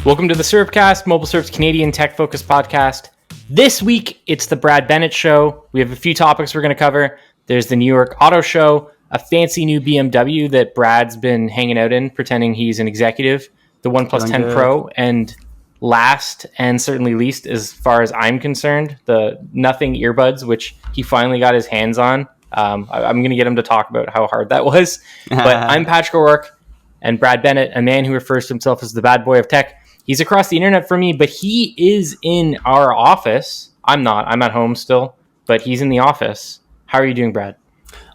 Welcome to the SyrupCast, MobileSyrup's Canadian tech-focused podcast. This week, it's the Brad Bennett Show. We have a few topics we're going to cover. There's the New York Auto Show, a fancy new BMW that Brad's been hanging out in, pretending he's an executive, the OnePlus 10 Pro, and last and certainly least, as far as I'm concerned, the nothing earbuds, which he finally got his hands on. I'm going to get him to talk about how hard that was. But I'm Patrick O'Rourke, and Brad Bennett, a man who refers to himself as the bad boy of tech. He's across the internet from me, but he is in our office. I'm not. I'm at home still, but he's in the office. How are you doing, Brad?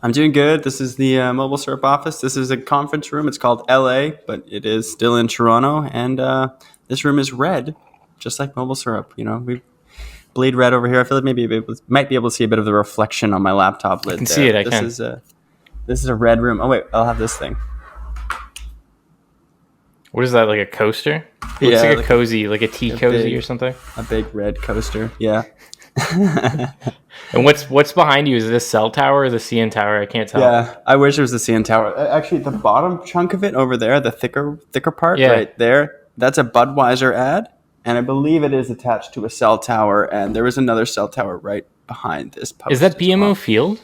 I'm doing good. This is the MobileSyrup office. This is a conference room. It's called LA, but it is still in Toronto. And this room is red, just like MobileSyrup. You know, we bleed red over here. I feel like maybe might be able to see a bit of the reflection on my laptop lid. I can see it. This is a red room. Oh, wait. I'll have this thing. What is that, like a coaster? It looks like a cozy, like a tea cozy or something. A big red coaster, yeah. And what's behind you? Is it a cell tower or the CN tower? I can't tell. Yeah, I wish it was the CN tower. Actually, the bottom chunk of it over there, the thicker part right there, that's a Budweiser ad. And I believe it is attached to a cell tower. And there is another cell tower right behind this post. Is that BMO Field?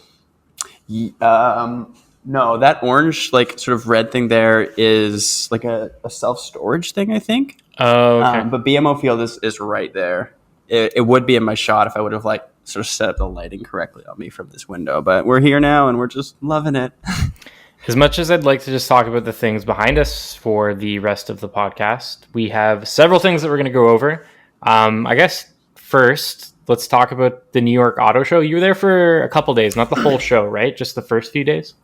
No, that orange, like, sort of red thing there is like a self-storage thing, I think. Oh, okay. But BMO Field is right there. It would be in my shot if I would have, like, sort of set up the lighting correctly on me from this window. But we're here now, and we're just loving it. As much as I'd like to just talk about the things behind us for the rest of the podcast, we have several things that we're going to go over. I guess first, let's talk about the New York Auto Show. You were there for a couple days, not the whole show, right? Just the first few days?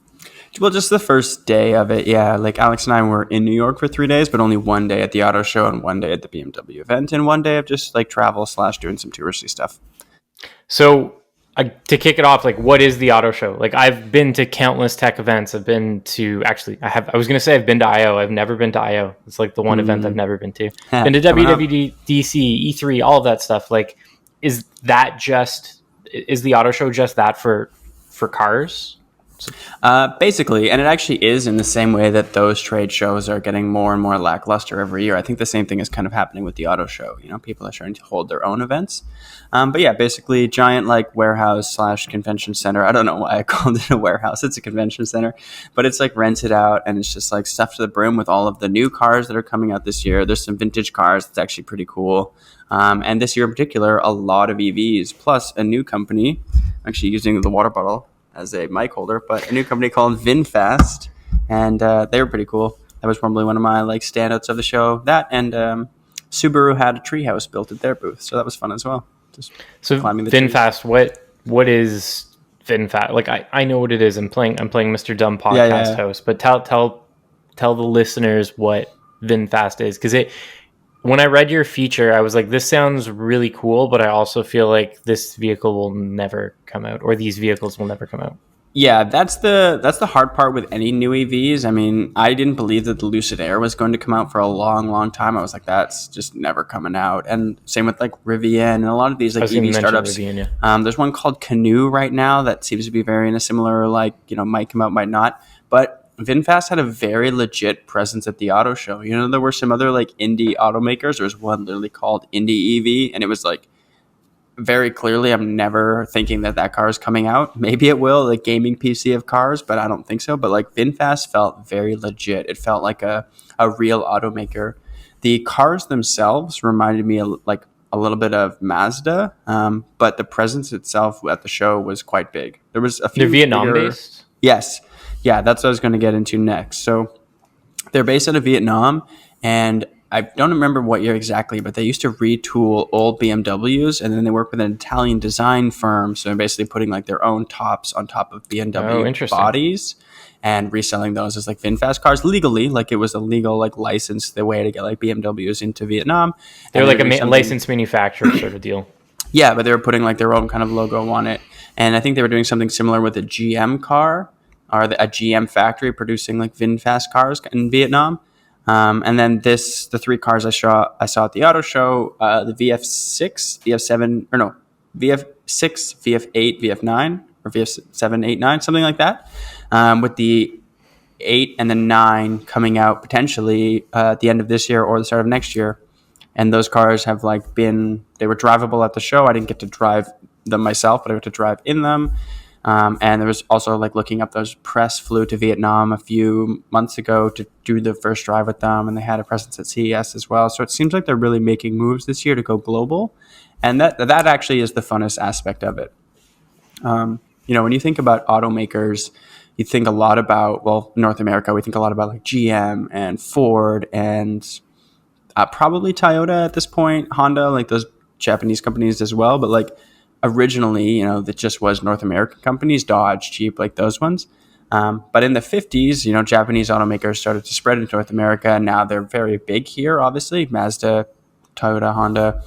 Well, just the first day of it, yeah. Like, Alex and I were in New York for 3 days, but only one day at the auto show and one day at the BMW event and one day of just, like, travel / doing some touristy stuff. So, to kick it off, like, what is the auto show? Like, I've been to countless tech events. I've been to, actually, I was going to say I've been to I.O. I've never been to I.O. It's, like, the one event I've never been to. Been to WWDC, E3, all of that stuff. Like, is the auto show just that for cars? Basically, and it actually is in the same way that those trade shows are getting more and more lackluster every year. I think the same thing is kind of happening with the auto show. You know, people are starting to hold their own events. But yeah, basically giant like warehouse / convention center. I don't know why I called it a warehouse. It's a convention center, but it's like rented out and it's just like stuffed to the brim with all of the new cars that are coming out this year. There's some vintage cars. That's actually pretty cool. And this year in particular, a lot of EVs, plus a new company, actually using the water bottle as a mic holder, but a new company called VinFast, and they were pretty cool. That was probably one of my like standouts of the show. That and Subaru had a treehouse built at their booth, so that was fun as well. So VinFast, what is VinFast? Like I know what it is. I'm playing Mr. Dumb podcast host, but tell the listeners what VinFast is, because when I read your feature, I was like, this sounds really cool, but I also feel like this vehicle will never come out, or these vehicles will never come out. Yeah, that's the hard part with any new EVs. I mean, I didn't believe that the Lucid Air was going to come out for a long, long time. I was like, that's just never coming out. And same with like Rivian and a lot of these like EV startups. Rivian, yeah. There's one called Canoe right now that seems to be very in a similar, like, you know, might come out, might not. But VinFast had a very legit presence at the auto show. You know, there were some other like indie automakers. There was one literally called Indie EV, and it was like very clearly, I'm never thinking that car is coming out. Maybe it will, the gaming PC of cars, but I don't think so. But like VinFast felt very legit. It felt like a real automaker. The cars themselves reminded me like a little bit of Mazda, but the presence itself at the show was quite big. There was a few. They're Vietnam based? Yes. Yeah, that's what I was going to get into next. So they're based out of Vietnam, and I don't remember what year exactly, but they used to retool old BMWs, and then they work with an Italian design firm. So they're basically putting like their own tops on top of BMW bodies and reselling those as like VinFast cars legally. Like it was a legal like license, the way to get like BMWs into Vietnam. They're like a licensed manufacturer sort of deal. Yeah, but they were putting like their own kind of logo on it. And I think they were doing something similar with a GM car, or a GM factory producing like VinFast cars in Vietnam. And then the three cars I saw at the auto show, the VF6, VF7, or no, VF6, VF8, VF9, or VF7, 8, 9, something like that, with the 8 and the 9 coming out potentially at the end of this year or the start of next year. And those cars have like they were drivable at the show. I didn't get to drive them myself, but I got to drive in them. And there was also like looking up, those press flew to Vietnam a few months ago to do the first drive with them, and they had a presence at CES as well. So it seems like they're really making moves this year to go global, and that actually is the funnest aspect of it. When you think about automakers, you think a lot about, well, North America, we think a lot about like GM and Ford and probably Toyota at this point, Honda, like those Japanese companies as well. But like originally, that just was North American companies, Dodge, Jeep, like those ones. But in the 50s, Japanese automakers started to spread into North America. And now they're very big here, obviously, Mazda, Toyota, Honda.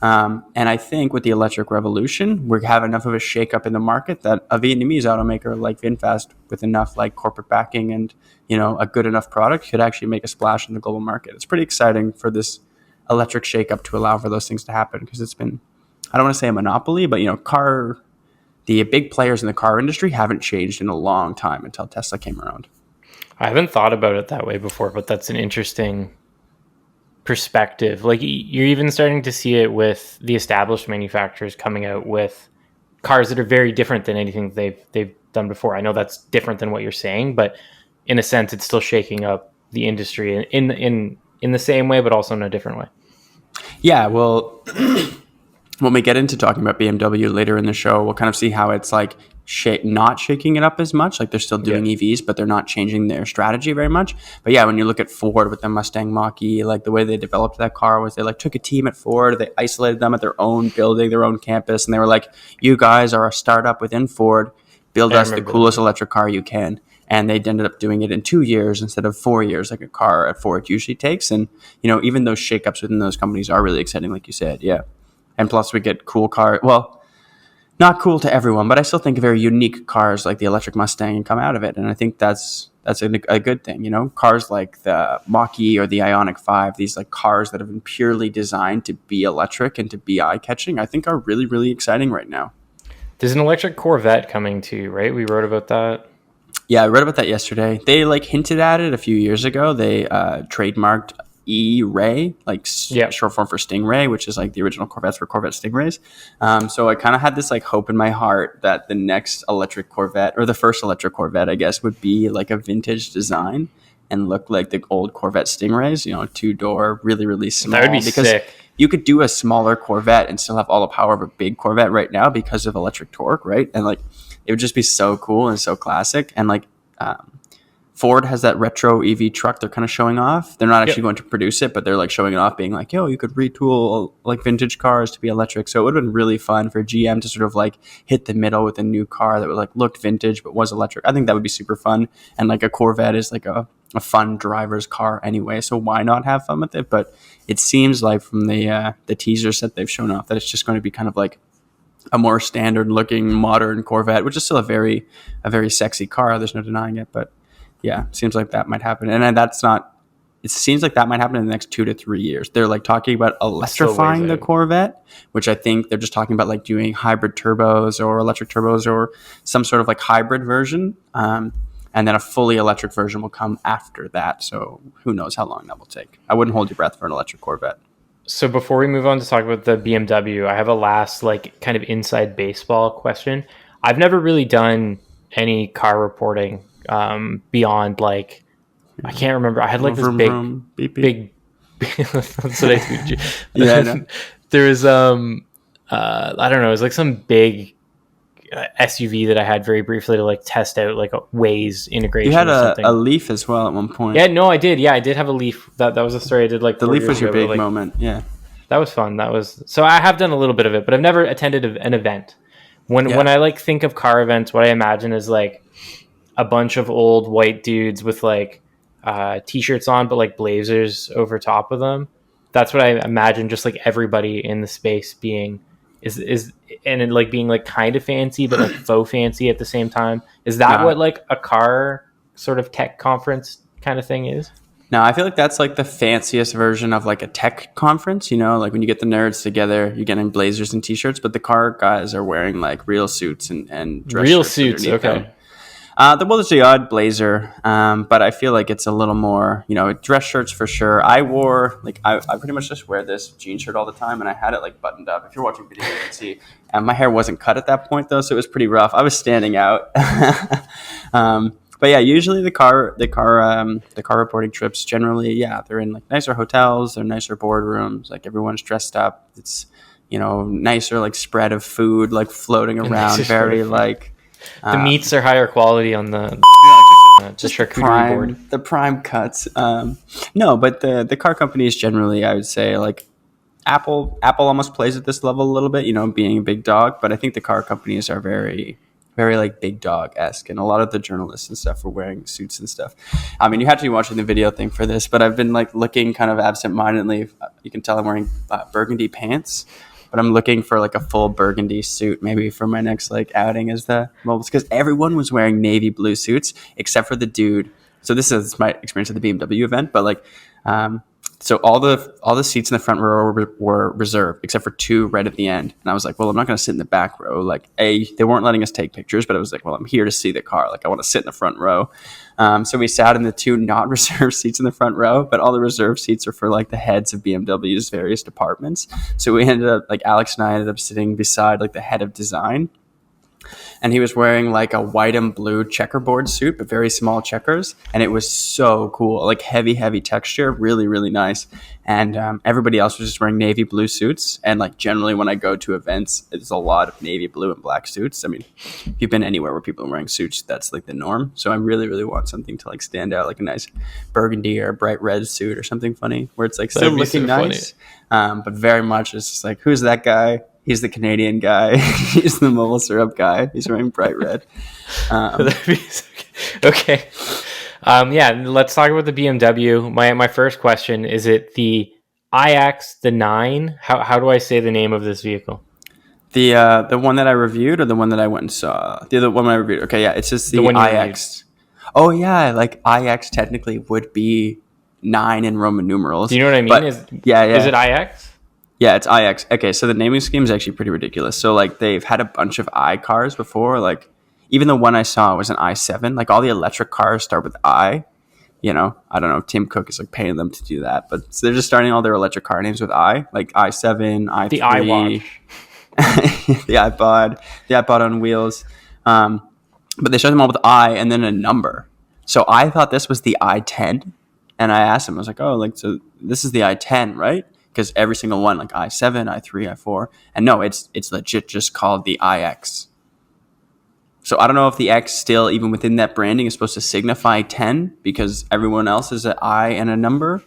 And I think with the electric revolution, we have enough of a shakeup in the market that a Vietnamese automaker like VinFast with enough like corporate backing and, a good enough product could actually make a splash in the global market. It's pretty exciting for this electric shakeup to allow for those things to happen, because it's been, I don't want to say a monopoly, but the big players in the car industry haven't changed in a long time until Tesla came around. I haven't thought about it that way before, but that's an interesting perspective. Like you're even starting to see it with the established manufacturers coming out with cars that are very different than anything they've done before. I know that's different than what you're saying, but in a sense, it's still shaking up the industry in the same way, but also in a different way. Yeah, well, when we get into talking about BMW later in the show, we'll kind of see how it's like not shaking it up as much. Like they're still doing EVs, but they're not changing their strategy very much. But yeah, when you look at Ford with the Mustang Mach-E, like the way they developed that car was they like took a team at Ford, they isolated them at their own building, their own campus, and they were like, you guys are a startup within Ford, build us the coolest electric car you can. And they ended up doing it in 2 years instead of 4 years, like a car at Ford usually takes. And, even those shakeups within those companies are really exciting, like you said. Yeah. And plus we get cool cars. Well, not cool to everyone, but I still think very unique cars like the electric Mustang come out of it. And I think that's a good thing. Cars like the Mach-E or the Ioniq 5, these like cars that have been purely designed to be electric and to be eye-catching, I think are really, really exciting right now. There's an electric Corvette coming too, right? We wrote about that. Yeah, I read about that yesterday. They like hinted at it a few years ago. They trademarked E-Ray, like short form for Stingray, which is like the original Corvettes were Corvette Stingrays. So I kind of had this like hope in my heart that the next electric Corvette, or the first electric Corvette, I guess, would be like a vintage design and look like the old Corvette Stingrays, 2-door, really, really small. That would be because sick. You could do a smaller Corvette and still have all the power of a big Corvette right now because of electric torque, right? And like it would just be so cool and so classic. And like Ford has that retro EV truck they're kind of showing off. They're not actually going to produce it, but they're like showing it off, being like, yo, you could retool like vintage cars to be electric. So it would have been really fun for GM to sort of like hit the middle with a new car that would like looked vintage but was electric. I think that would be super fun. And like a Corvette is like a fun driver's car anyway, so why not have fun with it? But it seems like from the teaser set they've shown off that it's just going to be kind of like a more standard looking modern Corvette, which is still a very sexy car. There's no denying it. But yeah, it seems like that might happen. And it seems like that might happen in the next 2 to 3 years. They're like talking about electrifying the Corvette, which I think they're just talking about like doing hybrid turbos or electric turbos or some sort of like hybrid version. And then a fully electric version will come after that. So who knows how long that will take. I wouldn't hold your breath for an electric Corvette. So before we move on to talk about the BMW, I have a last like kind of inside baseball question. I've never really done any car reporting beyond like, I can't remember. I had like this big that's what I tweeted you. Yeah, I know. There was I don't know, it was like some big SUV that I had very briefly to like test out like a Waze integration. You had a Leaf as well at one point. Yeah, no, I did. Yeah, I did have a Leaf. That was a story I did like the Leaf was your big moment. Yeah, that was fun. So I have done a little bit of it, but I've never attended an event. When I like think of car events, what I imagine is like a bunch of old white dudes with like t-shirts on, but like blazers over top of them. That's what I imagine. Just like everybody in the space being is and it like being like kind of fancy, but like faux fancy at the same time. Is that what like a car sort of tech conference kind of thing is? No, I feel like that's like the fanciest version of like a tech conference, like when you get the nerds together, you're getting blazers and t-shirts, but the car guys are wearing like real suits and dress real shirts suits. Okay. them. There's the odd blazer, but I feel like it's a little more, dress shirts for sure. I pretty much just wear this jean shirt all the time, and I had it like buttoned up. If you're watching video, you can see. And my hair wasn't cut at that point though, so it was pretty rough. I was standing out. But yeah, usually the car reporting trips generally, they're in like nicer hotels, they're nicer boardrooms, like everyone's dressed up. It's nicer like spread of food like floating around, very like. The meats are higher quality on the charcuterie board. The prime cuts. No, but the car companies generally, I would say, like Apple almost plays at this level a little bit, being a big dog. But I think the car companies are very, very like big dog-esque. And a lot of the journalists and stuff are wearing suits and stuff. I mean, you had to be watching the video thing for this, but I've been like looking kind of absentmindedly. You can tell I'm wearing burgundy pants. But I'm looking for like a full burgundy suit maybe for my next like outing as the mobiles, because everyone was wearing navy blue suits except for the dude. So this is my experience at the BMW event, but like, so all the seats in the front row were reserved except for two right at the end. And I was like, well, I'm not going to sit in the back row. Like they weren't letting us take pictures, but I was like, well, I'm here to see the car. Like I want to sit in the front row. So we sat in the two not reserved seats in the front row, but all the reserved seats are for like the heads of BMW's various departments. So we ended up like Alex and I ended up sitting beside like the head of design. And he was wearing like a white and blue checkerboard suit, but very small checkers. And it was so cool, like heavy texture, really, really nice. And everybody else was just wearing navy blue suits. And like generally when I go to events, it's a lot of navy blue and black suits. I mean, if you've been anywhere where people are wearing suits, that's like the norm. So I really, really want something to like stand out, like a nice burgundy or bright red suit or something funny where it's like still looking nice. But very much it's just like, who's that guy? He's the Canadian guy. He's the MobileSyrup guy. He's wearing bright red. Okay. Let's talk about the BMW. My first question, is it the iX, the 9? How do I say the name of this vehicle? The one that I reviewed or the one that I went and saw? The other one I reviewed. Okay, yeah, it's just the iX. Oh, yeah, like iX technically would be 9 in Roman numerals. Do you know what I mean? But, is it iX? Yeah, it's iX. Okay, so the naming scheme is actually pretty ridiculous. So, like, they've had a bunch of I cars before. Like, even the one I saw was an i7. Like, all the electric cars start with I. I don't know. Tim Cook is, like, paying them to do that. But so they're just starting all their electric car names with I. Like, i7, i3. The iWatch. The iPod on wheels. But they start them all with I and then a number. So I thought this was the i10. And I asked him, I was like, oh, like, so this is the i10, right? Because every single one, like i7, i3, i4, and no, it's legit just called the iX. So I don't know if the X still, even within that branding, is supposed to signify 10 because everyone else is an I and a number.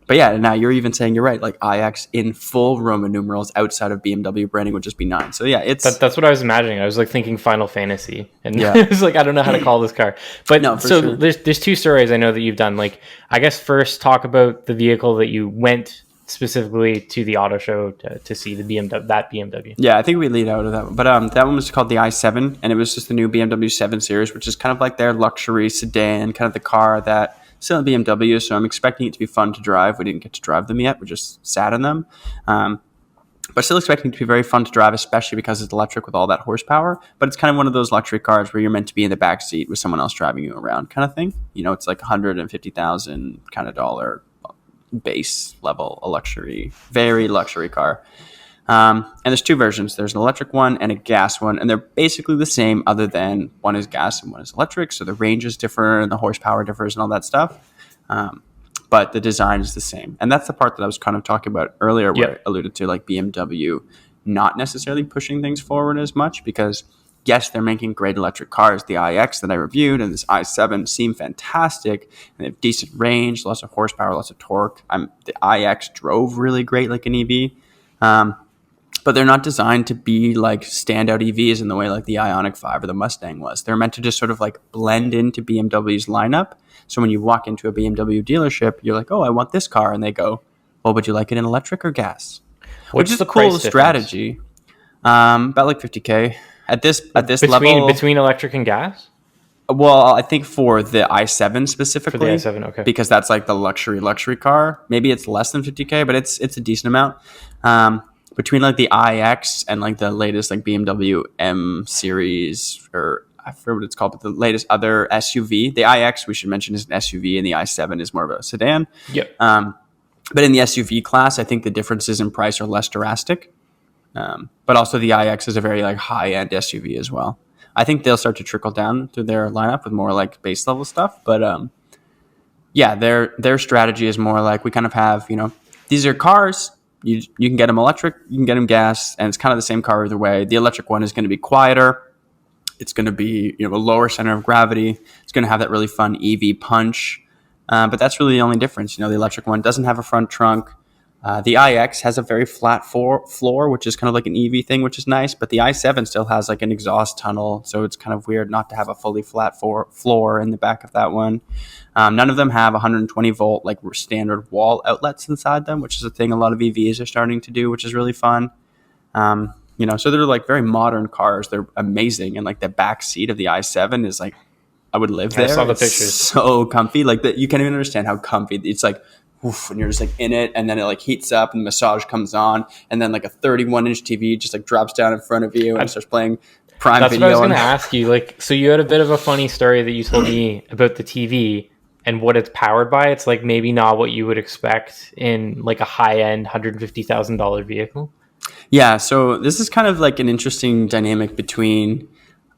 But yeah, now you're even saying you're right. Like iX in full Roman numerals outside of BMW branding would just be 9. So yeah, that's what I was imagining. I was like thinking Final Fantasy, and it was like I don't know how to call this car. But no, so sure. There's two stories I know that you've done. Like I guess first talk about the vehicle that you went specifically to the auto show to see the BMW. That BMW. Yeah, I think we lead out of that one. But that one was called the i7, and it was just the new BMW 7 Series, which is kind of like their luxury sedan, kind of the car that. Still a BMW, so I'm expecting it to be fun to drive. We didn't get to drive them yet. We just sat in them. But still expecting it to be very fun to drive, especially because it's electric with all that horsepower. But it's kind of one of those luxury cars where you're meant to be in the back seat with someone else driving you around kind of thing. It's like $150,000 kind of dollar base level, a luxury, very luxury car. And there's two versions. There's an electric one and a gas one, and they're basically the same other than one is gas and one is electric. So the range is different and the horsepower differs and all that stuff. But the design is the same. And that's the part that I was kind of talking about earlier where I alluded to like BMW not necessarily pushing things forward as much because, yes, they're making great electric cars. The iX that I reviewed and this i7 seem fantastic. And they have decent range, lots of horsepower, lots of torque. The iX drove really great like an EV. But they're not designed to be like standout EVs in the way like the Ioniq 5 or the Mustang was. They're meant to just sort of like blend into BMW's lineup. So when you walk into a BMW dealership, you're like, oh, I want this car. And they go, well, would you like it in electric or gas? Which is a cool strategy. About like $50,000 at this level. Between electric and gas? Well, I think for the i7 specifically. For the i7, okay. Because that's like the luxury car. Maybe it's less than $50,000, but it's a decent amount. Between like the iX and like the latest like BMW M series or I forget what it's called, but the latest other SUV. The iX, we should mention, is an SUV, and the i7 is more of a sedan. Yep. But in the SUV class, I think the differences in price are less drastic. But also the iX is a very like high-end SUV as well. I think they'll start to trickle down through their lineup with more like base level stuff. But yeah, their strategy is more like we kind of have, these are cars. You can get them electric, you can get them gas, and it's kind of the same car either way. The electric one is going to be quieter. It's going to be a lower center of gravity. It's going to have that really fun EV punch. But that's really the only difference. The electric one doesn't have a front trunk. The iX has a very flat floor, which is kind of like an EV thing, which is nice. But the i7 still has like an exhaust tunnel, so it's kind of weird not to have a fully flat floor in the back of that one. None of them have 120 volt like standard wall outlets inside them, which is a thing a lot of EVs are starting to do, which is really fun. So they're like very modern cars. They're amazing, and like the back seat of the i7 is like, I would live there. I saw the It's pictures. so comfy. Like that, you can't even understand how comfy it's like. Oof, and you're just like in it, and then it like heats up and the massage comes on, and then like a 31-inch TV just like drops down in front of you and starts playing Prime That's Video. That's what I was going to ask you. Like, so you had a bit of a funny story that you told me about the TV and what it's powered by. It's like maybe not what you would expect in like a high-end $150,000 vehicle. Yeah, so this is kind of like an interesting dynamic between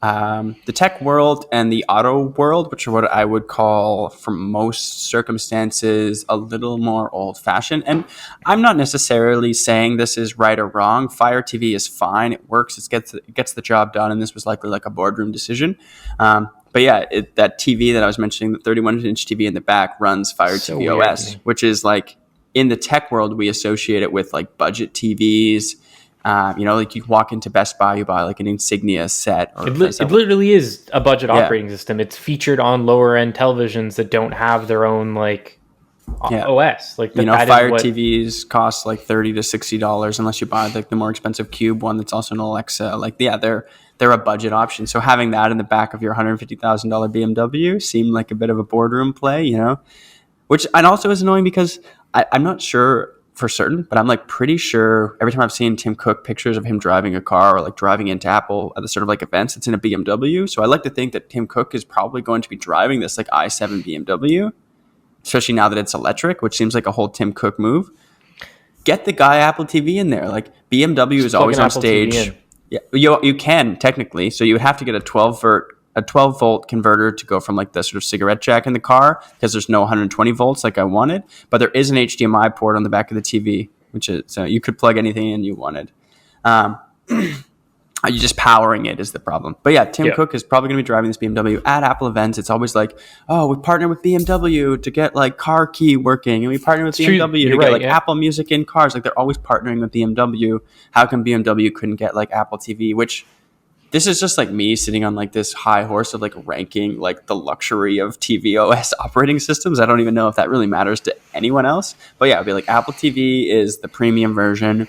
the tech world and the auto world, which are what I would call, for most circumstances, a little more old-fashioned. And I'm not necessarily saying this is right or wrong. Fire TV is fine. It works. It gets the job done. And this was likely like a boardroom decision. But yeah, that TV that I was mentioning, the 31-inch TV in the back, runs Fire TV OS, which is like, in the tech world, we associate it with like budget TVs. Like you walk into Best Buy, you buy like an Insignia set. Or it literally is a budget operating system. It's featured on lower end televisions that don't have their own like OS. Like Fire TVs cost like $30 to $60 unless you buy like the more expensive Cube one that's also an Alexa. Like they're a budget option. So having that in the back of your $150,000 BMW seemed like a bit of a boardroom play, which and also is annoying because I'm not sure for certain, but I'm like pretty sure every time I've seen Tim Cook pictures of him driving a car or like driving into Apple at the sort of like events, it's in a BMW. So I like to think that Tim Cook is probably going to be driving this like i7 BMW, especially now that it's electric, which seems like a whole Tim Cook move. Get the guy Apple TV in there. Like BMW is always on stage. Yeah, you can technically. So you would have to get a 12 volt converter to go from like the sort of cigarette jack in the car, because there's no 120 volts like I wanted, but there is an HDMI port on the back of the TV, which is, so you could plug anything in you wanted. You just powering it is the problem. But yeah, Tim Cook is probably going to be driving this BMW at Apple events. It's always like, oh, we partner with BMW to get like car key working, and we partner with BMW to get like Apple Music in cars. Like they're always partnering with BMW. How come BMW couldn't get like Apple TV? Which, this is just like me sitting on like this high horse of like ranking like the luxury of tvOS operating systems. I don't even know if that really matters to anyone else. But yeah, it'd be like Apple TV is the premium version.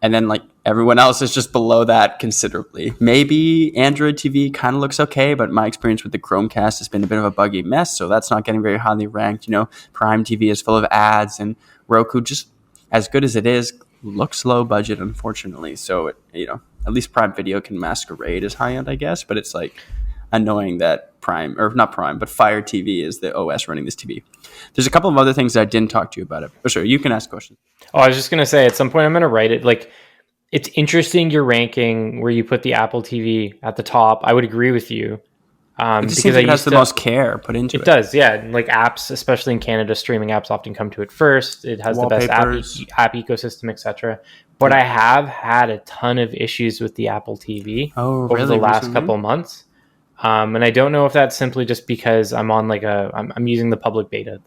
And then like everyone else is just below that considerably. Maybe Android TV kind of looks okay, but my experience with the Chromecast has been a bit of a buggy mess. So that's not getting very highly ranked. Prime TV is full of ads, and Roku, just as good as it is, looks low budget, unfortunately. So at least Prime Video can masquerade as high end, I guess. But it's like annoying that Fire TV is the OS running this TV. There's a couple of other things that I didn't talk to you about it. Oh, sure, you can ask questions. Oh, I was just gonna say, at some point I'm gonna write it. Like, it's interesting your ranking where you put the Apple TV at the top. I would agree with you. It just seems like it has the most care put into it. It does, yeah. Like apps, especially in Canada, streaming apps often come to it first. It has the best app ecosystem, etc. But I have had a ton of issues with the Apple TV over the last couple months. And I don't know if that's simply just because I'm on like I'm using the public beta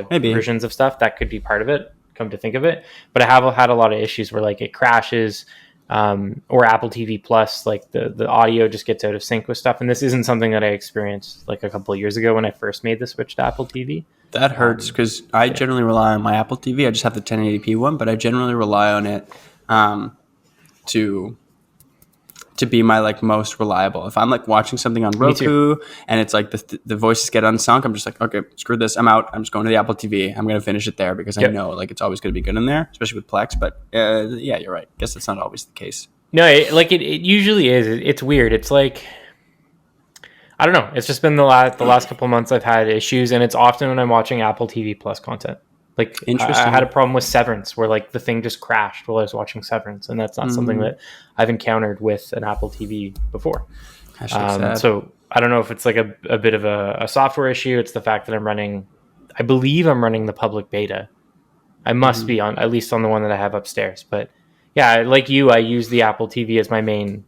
versions of stuff. That could be part of it, come to think of it. But I have had a lot of issues where like it crashes, or Apple TV Plus, like the audio just gets out of sync with stuff. And this isn't something that I experienced like a couple of years ago when I first made the switch to Apple TV. That hurts because I generally rely on my Apple TV. I just have the 1080p one, but I generally rely on it to be my like most reliable. If I'm like watching something on Roku and it's like the voices get unsunk, I'm just like, okay, screw this, I'm out. I'm just going to the Apple TV. I'm going to finish it there because I know like it's always going to be good in there, especially with Plex. But yeah, you're right. I guess that's not always the case. No, it usually is. It's weird. It's like, I don't know. It's just been the last couple of months I've had issues, and it's often when I'm watching Apple TV Plus content. Like I had a problem with Severance where like the thing just crashed while I was watching Severance, and that's not something that I've encountered with an Apple TV before. So I don't know if it's like a bit of a software issue. It's the fact that I believe I'm running the public beta. I must be on, at least on the one that I have upstairs. But yeah, like you, I use the Apple TV as my main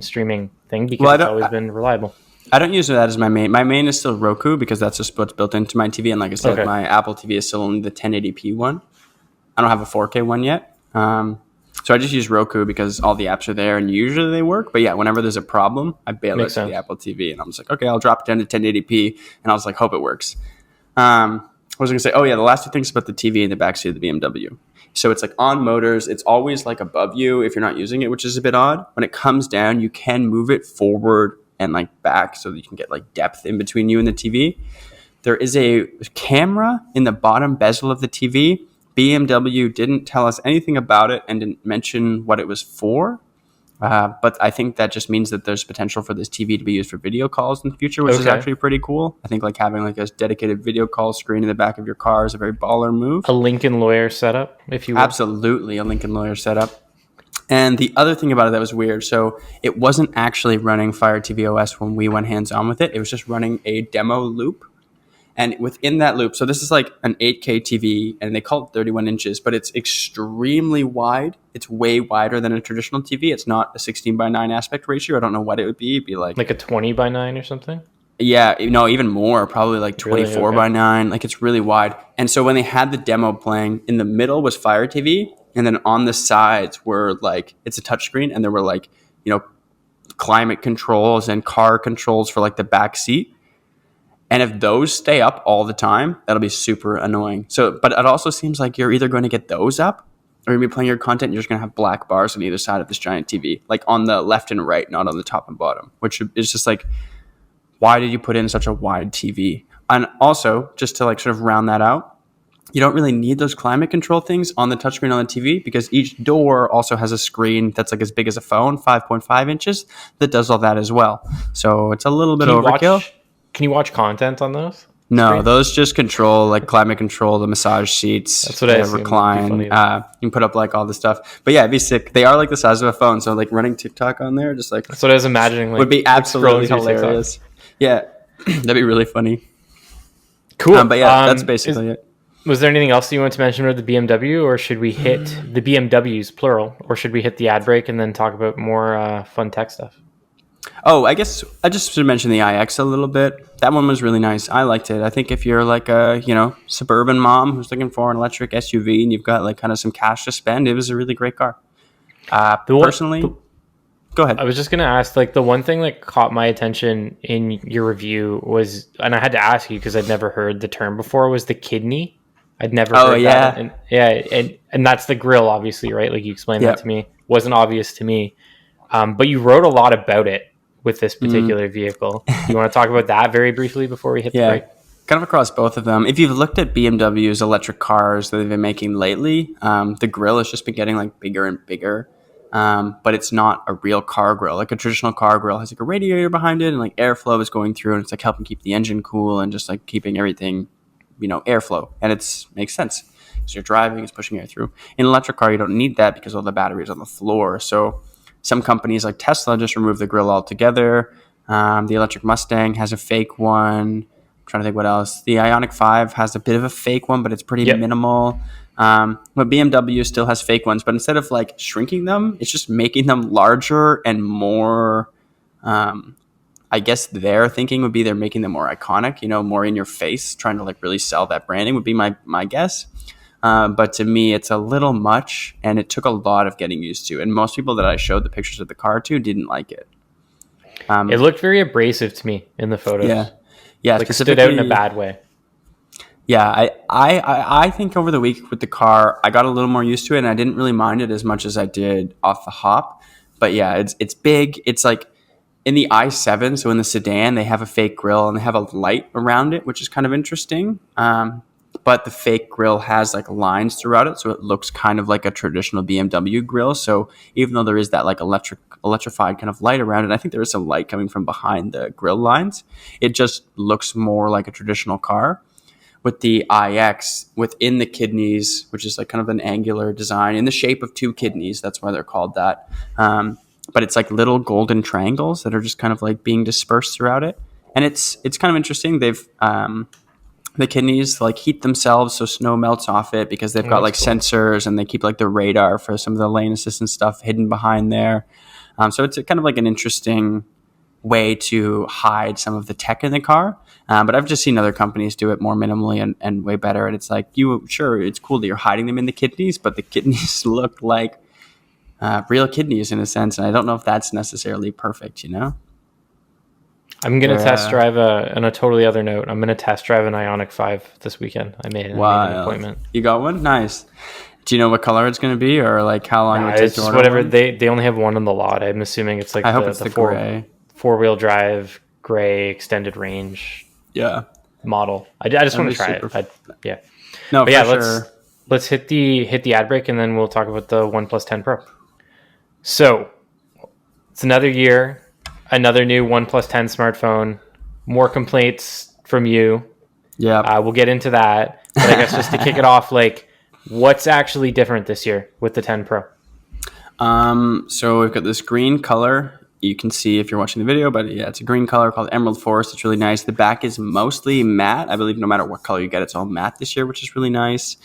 streaming thing because it's always been reliable. I don't use that as my main. My main is still Roku because that's just what's built into my TV. And like I said, my Apple TV is still only the 1080p one. I don't have a 4K one yet. So I just use Roku because all the apps are there and usually they work. But yeah, whenever there's a problem, I bail out to the Apple TV. And I'm just like, okay, I'll drop it down to 1080p. And I was like, hope it works. I was going to say, oh yeah, the last two things about the TV in the backseat of the BMW. So it's like on motors, it's always like above you if you're not using it, which is a bit odd. When it comes down, you can move it forward and like back so that you can get like depth in between you and the TV. There is a camera in the bottom bezel of the TV. BMW didn't tell us anything about it and didn't mention what it was for. But I think that just means that there's potential for this TV to be used for video calls in the future, which is actually pretty cool. I think like having like a dedicated video call screen in the back of your car is a very baller move. A Lincoln Lawyer setup, if you will. Absolutely, a Lincoln Lawyer setup. And the other thing about it that was weird, so it wasn't actually running Fire TV OS when we went hands-on with it. It was just running a demo loop. And within that loop, so this is like an 8K TV, and they call it 31 inches, but it's extremely wide. It's way wider than a traditional TV. It's not a 16:9 aspect ratio. I don't know what it would be. It'd be like a 20:9 or something? Yeah, no, even more, probably like 24:9. Like it's really wide. And so when they had the demo playing, in the middle was Fire TV, and then on the sides were like, it's a touchscreen, and there were like, climate controls and car controls for like the back seat. And if those stay up all the time, that'll be super annoying. So, but it also seems like you're either going to get those up or you're going to be playing your content and you're just going to have black bars on either side of this giant TV, like on the left and right, not on the top and bottom, which is just like, why did you put in such a wide TV? And also, just to like sort of round that out, you don't really need those climate control things on the touchscreen on the TV because each door also has a screen that's like as big as a phone, 5.5 inches, that does all that as well. So it's a little bit overkill. Can you watch content on those? No, those just control, like climate control, the massage seats. That's what I assumed. Recline. You can put up like all this stuff. But yeah, it'd be sick. They are like the size of a phone. So like running TikTok on there, just like. That's what I was imagining. Like, would be absolutely hilarious. Yeah, that'd be really funny. Cool. But yeah, that's basically it. Was there anything else you want to mention about the BMW, or should we hit the BMWs, plural, or should we hit the ad break and then talk about more fun tech stuff? Oh, I guess I just should mention the iX a little bit. That one was really nice. I liked it. I think if you're like a, suburban mom who's looking for an electric SUV and you've got like kind of some cash to spend, it was a really great car. Personally, go ahead. I was just going to ask, like the one thing that caught my attention in your review was, and I had to ask you because I'd never heard the term before, was the kidney. I'd never heard that. And that's the grill, obviously, right? Like you explained that to me. Wasn't obvious to me. But you wrote a lot about it with this particular vehicle. You want to talk about that very briefly before we hit the break? Kind of across both of them. If you've looked at BMW's electric cars that they've been making lately, the grill has just been getting like bigger and bigger. But it's not a real car grill. Like a traditional car grill has like a radiator behind it and like airflow is going through and it's like helping keep the engine cool and just like keeping everything, airflow. And it makes sense. So you're driving, it's pushing air through. In an electric car, you don't need that because all the batteries on the floor. So some companies like Tesla just remove the grill altogether. The electric Mustang has a fake one. I'm trying to think what else. The Ioniq 5 has a bit of a fake one, but it's pretty minimal. But BMW still has fake ones, but instead of like shrinking them, it's just making them larger and more. I guess their thinking would be they're making them more iconic, more in your face, trying to like really sell that branding would be my guess. But to me, it's a little much, and it took a lot of getting used to. And most people that I showed the pictures of the car to didn't like it. It looked very abrasive to me in the photos. Yeah, like it stood out in a bad way. Yeah, I think over the week with the car, I got a little more used to it, and I didn't really mind it as much as I did off the hop. But yeah, it's big. It's like in the i7, so in the sedan, they have a fake grille and they have a light around it, which is kind of interesting. but the fake grille has like lines throughout it, so it looks kind of like a traditional BMW grille. So even though there is that like electrified kind of light around it, I think there is some light coming from behind the grille lines. It just looks more like a traditional car. With the iX within the kidneys, which is like kind of an angular design in the shape of two kidneys. That's why they're called that. But it's like little golden triangles that are just kind of like being dispersed throughout it. And it's kind of interesting. They've the kidneys like heat themselves so snow melts off it because they've got like cool sensors, and they keep like the radar for some of the lane assistance stuff hidden behind there. So it's kind of like an interesting way to hide some of the tech in the car. But I've just seen other companies do it more minimally and way better. And it's like, sure, it's cool that you're hiding them in the kidneys, but the kidneys look like real kidneys in a sense. And I don't know if that's necessarily perfect, you know? I'm going to test drive on a totally other note. I'm going to test drive an Ioniq 5 this weekend. I made an appointment. You got one? Nice. Do you know what color it's going to be, or like how long it would take to order whatever. one? They only have one in the lot. I'm assuming it's like I hope it's the gray. Four-wheel drive, gray, extended range model. I just want to try it. No, but for sure. Let's hit the ad break, and then we'll talk about the OnePlus 10 Pro. So it's another year, another new OnePlus 10 smartphone, more complaints from you. Yeah. We'll get into that. But I guess just to kick it off, like, what's actually different this year with the 10 Pro? So we've got this green color. You can see if you're watching the video, but yeah, it's a green color called Emerald Forest. It's really nice. The back is mostly matte. I believe no matter what color you get, it's all matte this year, which is really nice.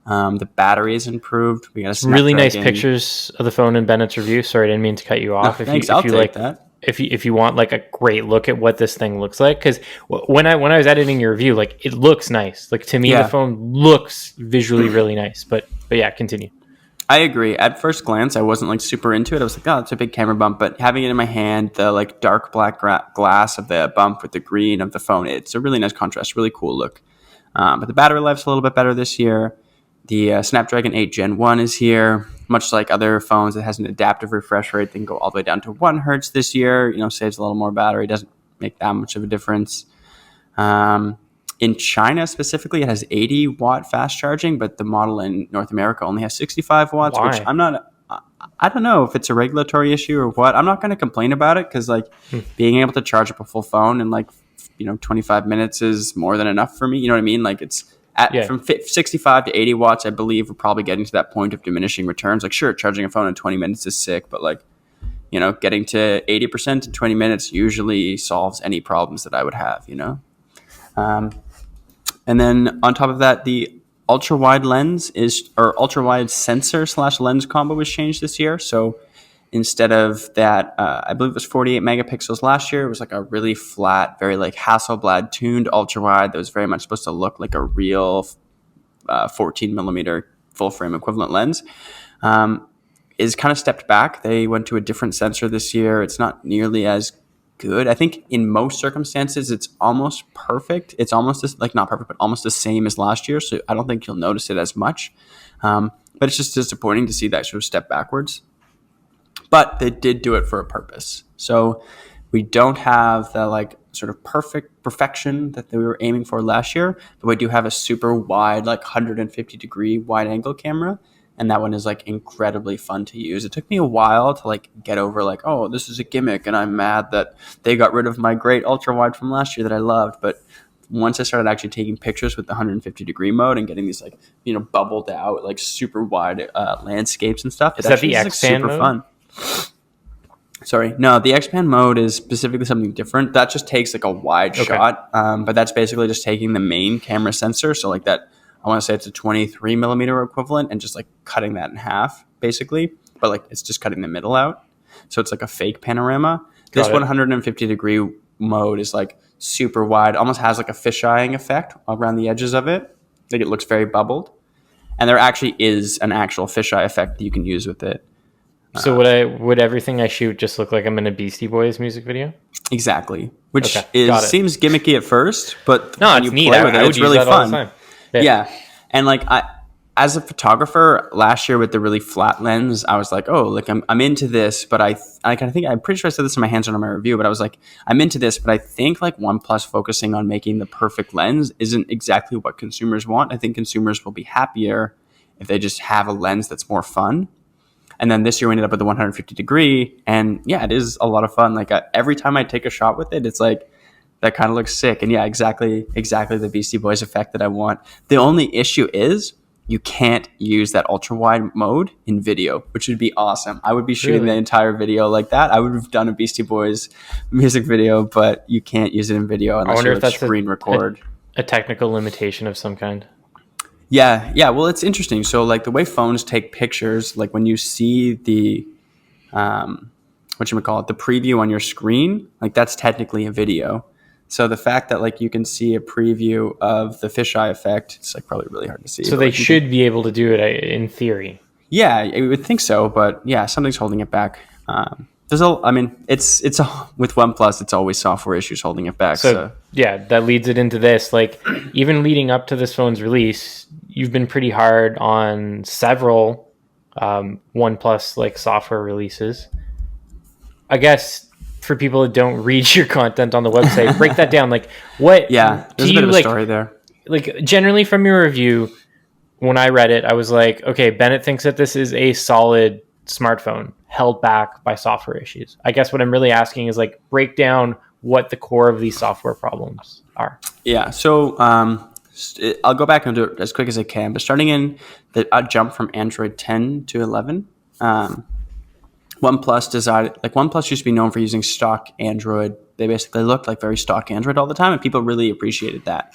The battery is improved. We got a really nice pictures of the phone in Bennett's review. Sorry, I didn't mean to cut you off. Thanks. I'll take that. If you want like a great look at what this thing looks like, because when I was editing your review, like it looks nice. Like to me, the phone looks visually really nice. But yeah, continue. I agree. At first glance, I wasn't like super into it. I was like, oh, it's a big camera bump. But having it in my hand, the like dark black glass of the bump with the green of the phone, it's a really nice contrast, really cool look. But the battery life's a little bit better this year. The Snapdragon 8 Gen 1 is here. Much like other phones, it has an adaptive refresh rate. They can go all the way down to 1 hertz this year. Saves a little more battery. Doesn't make that much of a difference. In China specifically, it has 80 watt fast charging, but the model in North America only has 65 watts, Why? which I don't know if it's a regulatory issue or what. I'm not going to complain about it because like being able to charge up a full phone in like 25 minutes is more than enough for me. You know what I mean? Like it's from 65 to 80 watts. I believe we're probably getting to that point of diminishing returns. Like sure, charging a phone in 20 minutes is sick, but like getting to 80% in 20 minutes usually solves any problems that I would have. And then on top of that, the ultra wide sensor / lens combo was changed this year. So instead of that, I believe it was 48 megapixels last year. It was like a really flat, very like Hasselblad tuned ultra wide that was very much supposed to look like a real 14 millimeter full frame equivalent lens. Is kind of stepped back. They went to a different sensor this year. It's not nearly as good. I think in most circumstances, it's almost perfect. It's almost not perfect, but almost the same as last year. So I don't think you'll notice it as much. But it's just disappointing to see that sort of step backwards. But they did do it for a purpose. So we don't have the like sort of perfection that we were aiming for last year, but we do have a super wide, like 150 degree wide angle camera. And that one is like incredibly fun to use. It took me a while to like get over like, oh, this is a gimmick and I'm mad that they got rid of my great ultra wide from last year that I loved. But once I started actually taking pictures with the 150 degree mode and getting these like, bubbled out, like super wide landscapes and stuff. Is that the X-Pan mode? Fun. Sorry. No, the X-Pan mode is specifically something different. That just takes like a wide shot. But that's basically just taking the main camera sensor. So like that, I want to say it's a 23 millimeter equivalent and just like cutting that in half basically, but like it's just cutting the middle out. So it's like a fake panorama. This 150 degree mode is like super wide, almost has like a fisheyeing effect around the edges of it. Like it looks very bubbled. And there actually is an actual fisheye effect that you can use with it. So would everything I shoot just look like I'm in a Beastie Boys music video? Exactly. Which seems gimmicky at first, but no, when it's you neat. play with it, it's really fun. Yeah. And like as a photographer last year with the really flat lens, I was like, oh, like I'm into this, but I kind of think, I'm pretty sure I said this in my hands-on on my review, but I was like, I'm into this, but I think like OnePlus focusing on making the perfect lens isn't exactly what consumers want. I think consumers will be happier if they just have a lens that's more fun. And then this year we ended up with the 150 degree, and yeah, it is a lot of fun. Like every time I take a shot with it, it's like, that kind of looks sick. And yeah, exactly the Beastie Boys effect that I want. The only issue is you can't use that ultra wide mode in video, which would be awesome. I would be shooting the entire video like that. I would have done a Beastie Boys music video, but you can't use it in video unless you like screen record. A technical limitation of some kind. Yeah. Well, it's interesting. So like the way phones take pictures, like when you see the the preview on your screen, like that's technically a video. So the fact that like you can see a preview of the fisheye effect, it's like probably really hard to see. So they should be able to do it in theory. Yeah, I would think so, but yeah, something's holding it back. With OnePlus, it's always software issues holding it back. So yeah, that leads it into this. Like even leading up to this phone's release, you've been pretty hard on several OnePlus like software releases. I guess for people that don't read your content on the website, break that down. Like what? Yeah, there's a bit of a story there. Like generally from your review, when I read it, I was like, okay, Bennett thinks that this is a solid smartphone held back by software issues. I guess what I'm really asking is like break down what the core of these software problems are. Yeah. So I'll go back and do it as quick as I can. But starting in the jump from Android 10 to 11. OnePlus used to be known for using stock Android. They basically looked like very stock Android all the time, and people really appreciated that.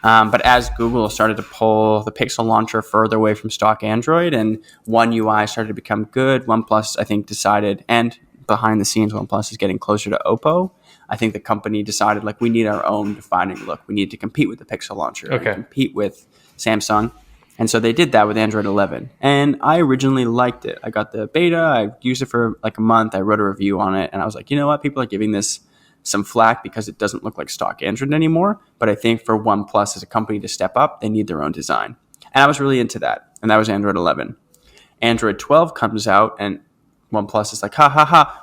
But as Google started to pull the Pixel launcher further away from stock Android and One UI started to become good, OnePlus, I think, decided, and behind the scenes, OnePlus is getting closer to Oppo. I think the company decided, like, we need our own defining look. We need to compete with the Pixel launcher, and compete with Samsung. And so they did that with Android 11. And I originally liked it. I got the beta. I used it for like a month. I wrote a review on it. And I was like, you know what? People are giving this some flack because it doesn't look like stock Android anymore. But I think for OnePlus as a company to step up, they need their own design. And I was really into that. And that was Android 11. Android 12 comes out and OnePlus is like,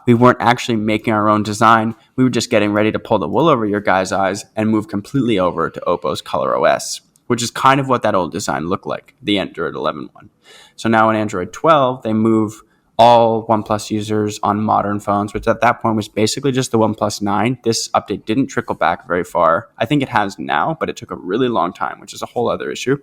we weren't actually making our own design. We were just getting ready to pull the wool over your guys' eyes and move completely over to Oppo's ColorOS, which is kind of what that old design looked like, the Android 11 one. So now in Android 12, they move all OnePlus users on modern phones, which at that point was basically just the OnePlus 9. This update didn't trickle back very far. I think it has now, but it took a really long time, which is a whole other issue.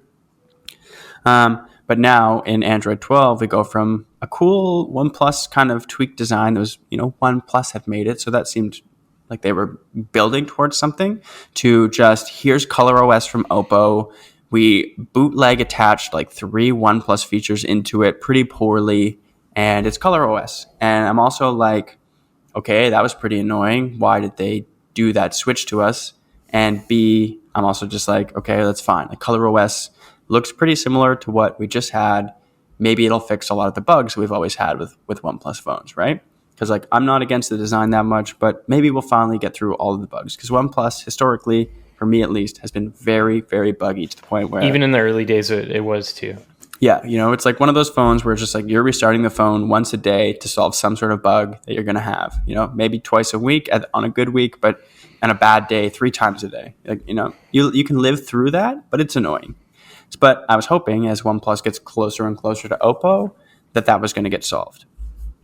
But now in Android 12, we go from a cool OnePlus kind of tweaked design that was, OnePlus had made it, so that seemed like they were building towards something, to just here's ColorOS from Oppo. We bootleg attached like 3 OnePlus features into it pretty poorly, and it's ColorOS. And I'm also like, okay, that was pretty annoying. Why did they do that switch to us? And B, I'm also just like, okay, that's fine. Like ColorOS looks pretty similar to what we just had. Maybe it'll fix a lot of the bugs we've always had with OnePlus phones, right? Because like I'm not against the design that much, but maybe we'll finally get through all of the bugs. Because OnePlus, historically, for me at least, has been very, very buggy to the point where... Even in the early days, it was too. Yeah, it's like one of those phones where it's just like you're restarting the phone once a day to solve some sort of bug that you're going to have. Maybe twice a week on a good week, but on a bad day, 3 times a day. Like, you can live through that, but it's annoying. But I was hoping as OnePlus gets closer and closer to Oppo, that was going to get solved.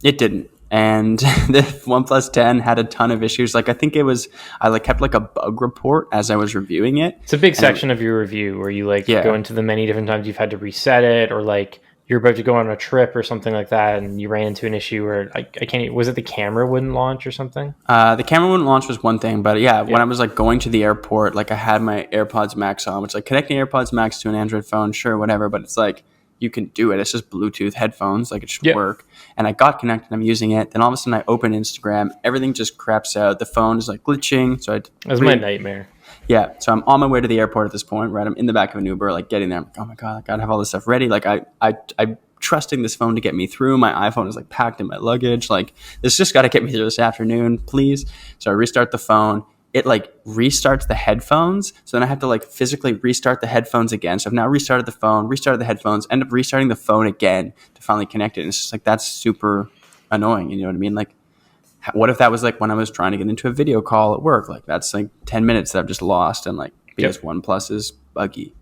It didn't. And the OnePlus 10 had a ton of issues. Like I think I kept like a bug report as I was reviewing it. It's a big section of your review where you go into the many different times you've had to reset it, or like you're about to go on a trip or something like that, and you ran into an issue where I can't. Was it the camera wouldn't launch or something? The camera wouldn't launch was one thing, but when I was like going to the airport, like I had my AirPods Max on, which like connecting AirPods Max to an Android phone, sure, whatever, but it's like you can do it. It's just Bluetooth headphones, like it should work. And I got connected, I'm using it. Then all of a sudden I open Instagram, everything just craps out. The phone is like glitching. So that was my nightmare. Yeah. So I'm on my way to the airport at this point, right? I'm in the back of an Uber, like getting there. I'm like, oh my God, I gotta have all this stuff ready. Like I'm trusting this phone to get me through. My iPhone is like packed in my luggage. Like this just got to get me through this afternoon, please. So I restart the phone it like restarts the headphones. So then I have to like physically restart the headphones again. So I've now restarted the phone, restarted the headphones, end up restarting the phone again to finally connect it. And it's just like, that's super annoying. You know what I mean? Like, what if that was like when I was trying to get into a video call at work? Like, that's like 10 minutes that I've just lost, and like because OnePlus is buggy.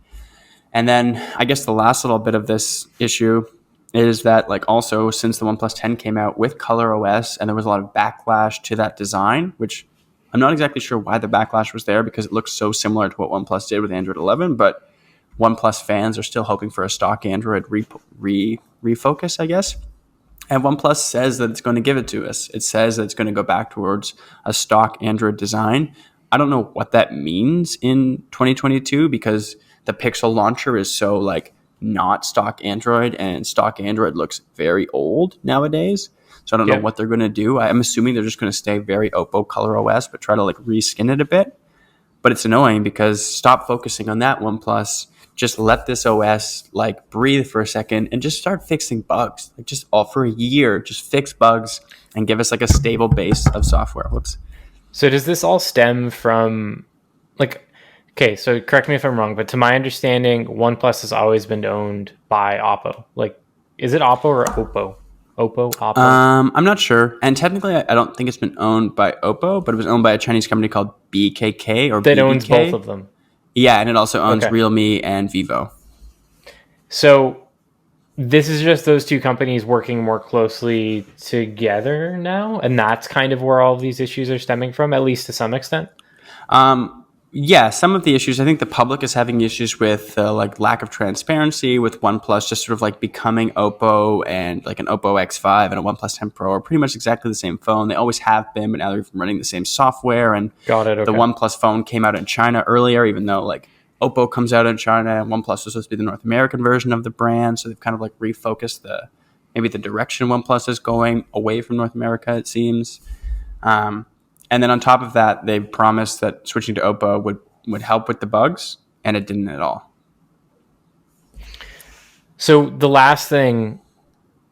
And then I guess the last little bit of this issue is that like also since the OnePlus 10 came out with Color OS, and there was a lot of backlash to that design, which I'm not exactly sure why the backlash was there, because it looks so similar to what OnePlus did with Android 11, but OnePlus fans are still hoping for a stock Android refocus, I guess. And OnePlus says that it's going to give it to us. It says that it's going to go back towards a stock Android design. I don't know what that means in 2022, because the Pixel launcher is so like not stock Android, and stock Android looks very old nowadays. So I don't know what they're going to do. I'm assuming they're just going to stay very Oppo Color OS, but try to like reskin it a bit. But it's annoying because stop focusing on that, OnePlus. Just let this OS like breathe for a second and just start fixing bugs. Like just all for a year, just fix bugs and give us like a stable base of software. Whoops. So does this all stem from like, okay, so correct me if I'm wrong, but to my understanding, OnePlus has always been owned by Oppo. Like, is it Oppo or Oppo? Oppo? I'm not sure. And technically, I don't think it's been owned by Oppo, but it was owned by a Chinese company called BKK or that BBK. Owns both of them. Yeah, and it also owns Realme and Vivo. So this is just those two companies working more closely together now, and that's kind of where all of these issues are stemming from, at least to some extent. Yeah, some of the issues. I think the public is having issues with like lack of transparency with OnePlus, just sort of like becoming Oppo, and like an Oppo X5 and a OnePlus 10 Pro are pretty much exactly the same phone. They always have been, but now they're running the same software. And Got it. Okay. The OnePlus phone came out in China earlier, even though like Oppo comes out in China, and OnePlus was supposed to be the North American version of the brand. So they've kind of like refocused maybe the direction OnePlus is going away from North America, it seems. And then on top of that, they promised that switching to Oppo would help with the bugs, and it didn't at all. So the last thing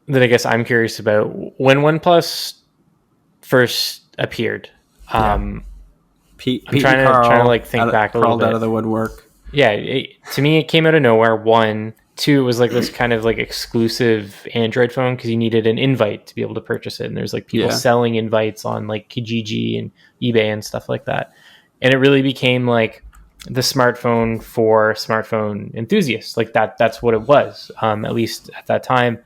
that I guess I'm curious about, when OnePlus first appeared, I'm trying to like think back a little bit. Crawled out of the woodwork. Yeah, to me, it came out of nowhere. One. Two, it was like this kind of like exclusive Android phone because you needed an invite to be able to purchase it. And there's like people selling invites on like Kijiji and eBay and stuff like that. And it really became like the smartphone for smartphone enthusiasts. Like that's what it was, at least at that time.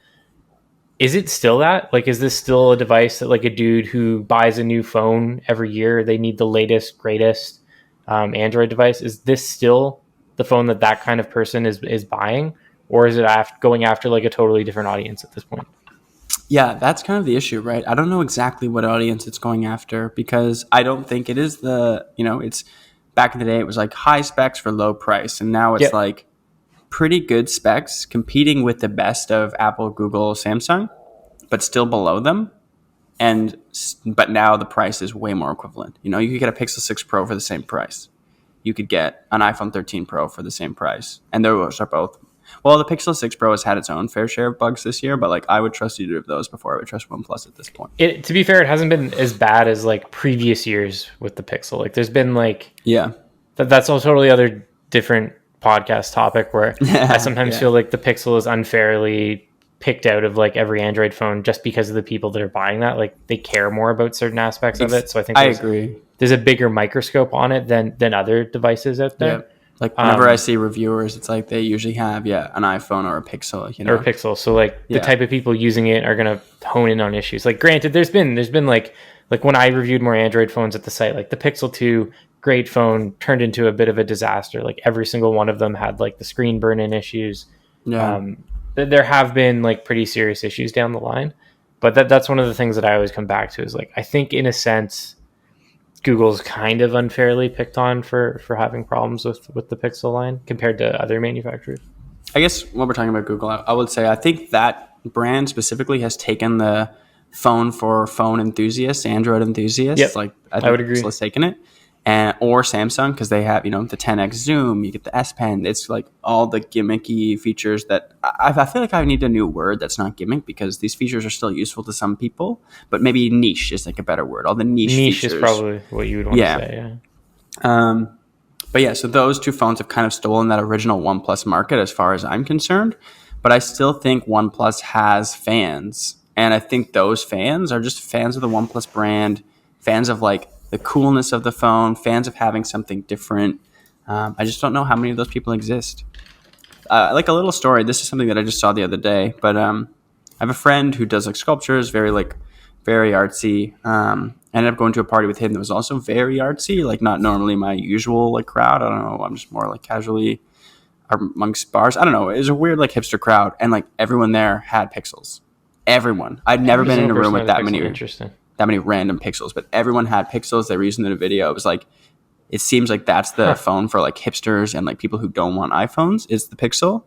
Is it still that? Like, is this still a device that like a dude who buys a new phone every year, they need the latest, greatest Android device? Is this still the phone that kind of person is buying? Or is it going after like a totally different audience at this point? Yeah, that's kind of the issue, right? I don't know exactly what audience it's going after, because I don't think it is it's back in the day, it was like high specs for low price. And now it's like pretty good specs competing with the best of Apple, Google, Samsung, but still below them. But now the price is way more equivalent. You could get a Pixel 6 Pro for the same price. You could get an iPhone 13 Pro for the same price. And those are both. Well, the Pixel 6 Pro has had its own fair share of bugs this year, but like I would trust either of those before I would trust OnePlus at this point. To be fair, it hasn't been as bad as like previous years with the Pixel. Like there's been like that's a totally other different podcast topic where I sometimes feel like the Pixel is unfairly picked out of like every Android phone just because of the people that are buying that. Like they care more about certain aspects of it. So I think I agree. There's a bigger microscope on it than other devices out there. Yeah. Like whenever I see reviewers, it's like they usually have an iPhone or a Pixel, or a Pixel. So like the type of people using it are gonna hone in on issues. Like granted, there's been like when I reviewed more Android phones at the site, like the Pixel 2, great phone, turned into a bit of a disaster. Like every single one of them had like the screen burn-in issues. Yeah. There have been like pretty serious issues down the line, but that's one of the things that I always come back to is like I think in a sense Google's kind of unfairly picked on for having problems with the Pixel line compared to other manufacturers. I guess when we're talking about Google, I would say I think that brand specifically has taken the phone for phone enthusiasts, Android enthusiasts. Yep. Like I would agree. Tesla's taken it. Or Samsung, because they have, the 10x zoom, you get the S Pen. It's like all the gimmicky features that I feel like I need a new word that's not gimmick, because these features are still useful to some people, but maybe niche is like a better word. All the niche features. Is probably what you would want to say. Yeah. But yeah, so those two phones have kind of stolen that original OnePlus market as far as I'm concerned. But I still think OnePlus has fans. And I think those fans are just fans of the OnePlus brand, fans of like the coolness of the phone, fans of having something different. I just don't know how many of those people exist. Like a little story, this is something that I just saw the other day, but I have a friend who does like sculptures, very artsy. I ended up going to a party with him that was also very artsy, like not normally my usual like crowd. I don't know. I'm just more like casually amongst bars. I don't know. It was a weird like hipster crowd, and like everyone there had pixels. Everyone. I'd never been in a room with that many random pixels, but everyone had pixels. They were using it in a video. It was like, it seems like that's the phone for like hipsters and like people who don't want iPhones is the Pixel.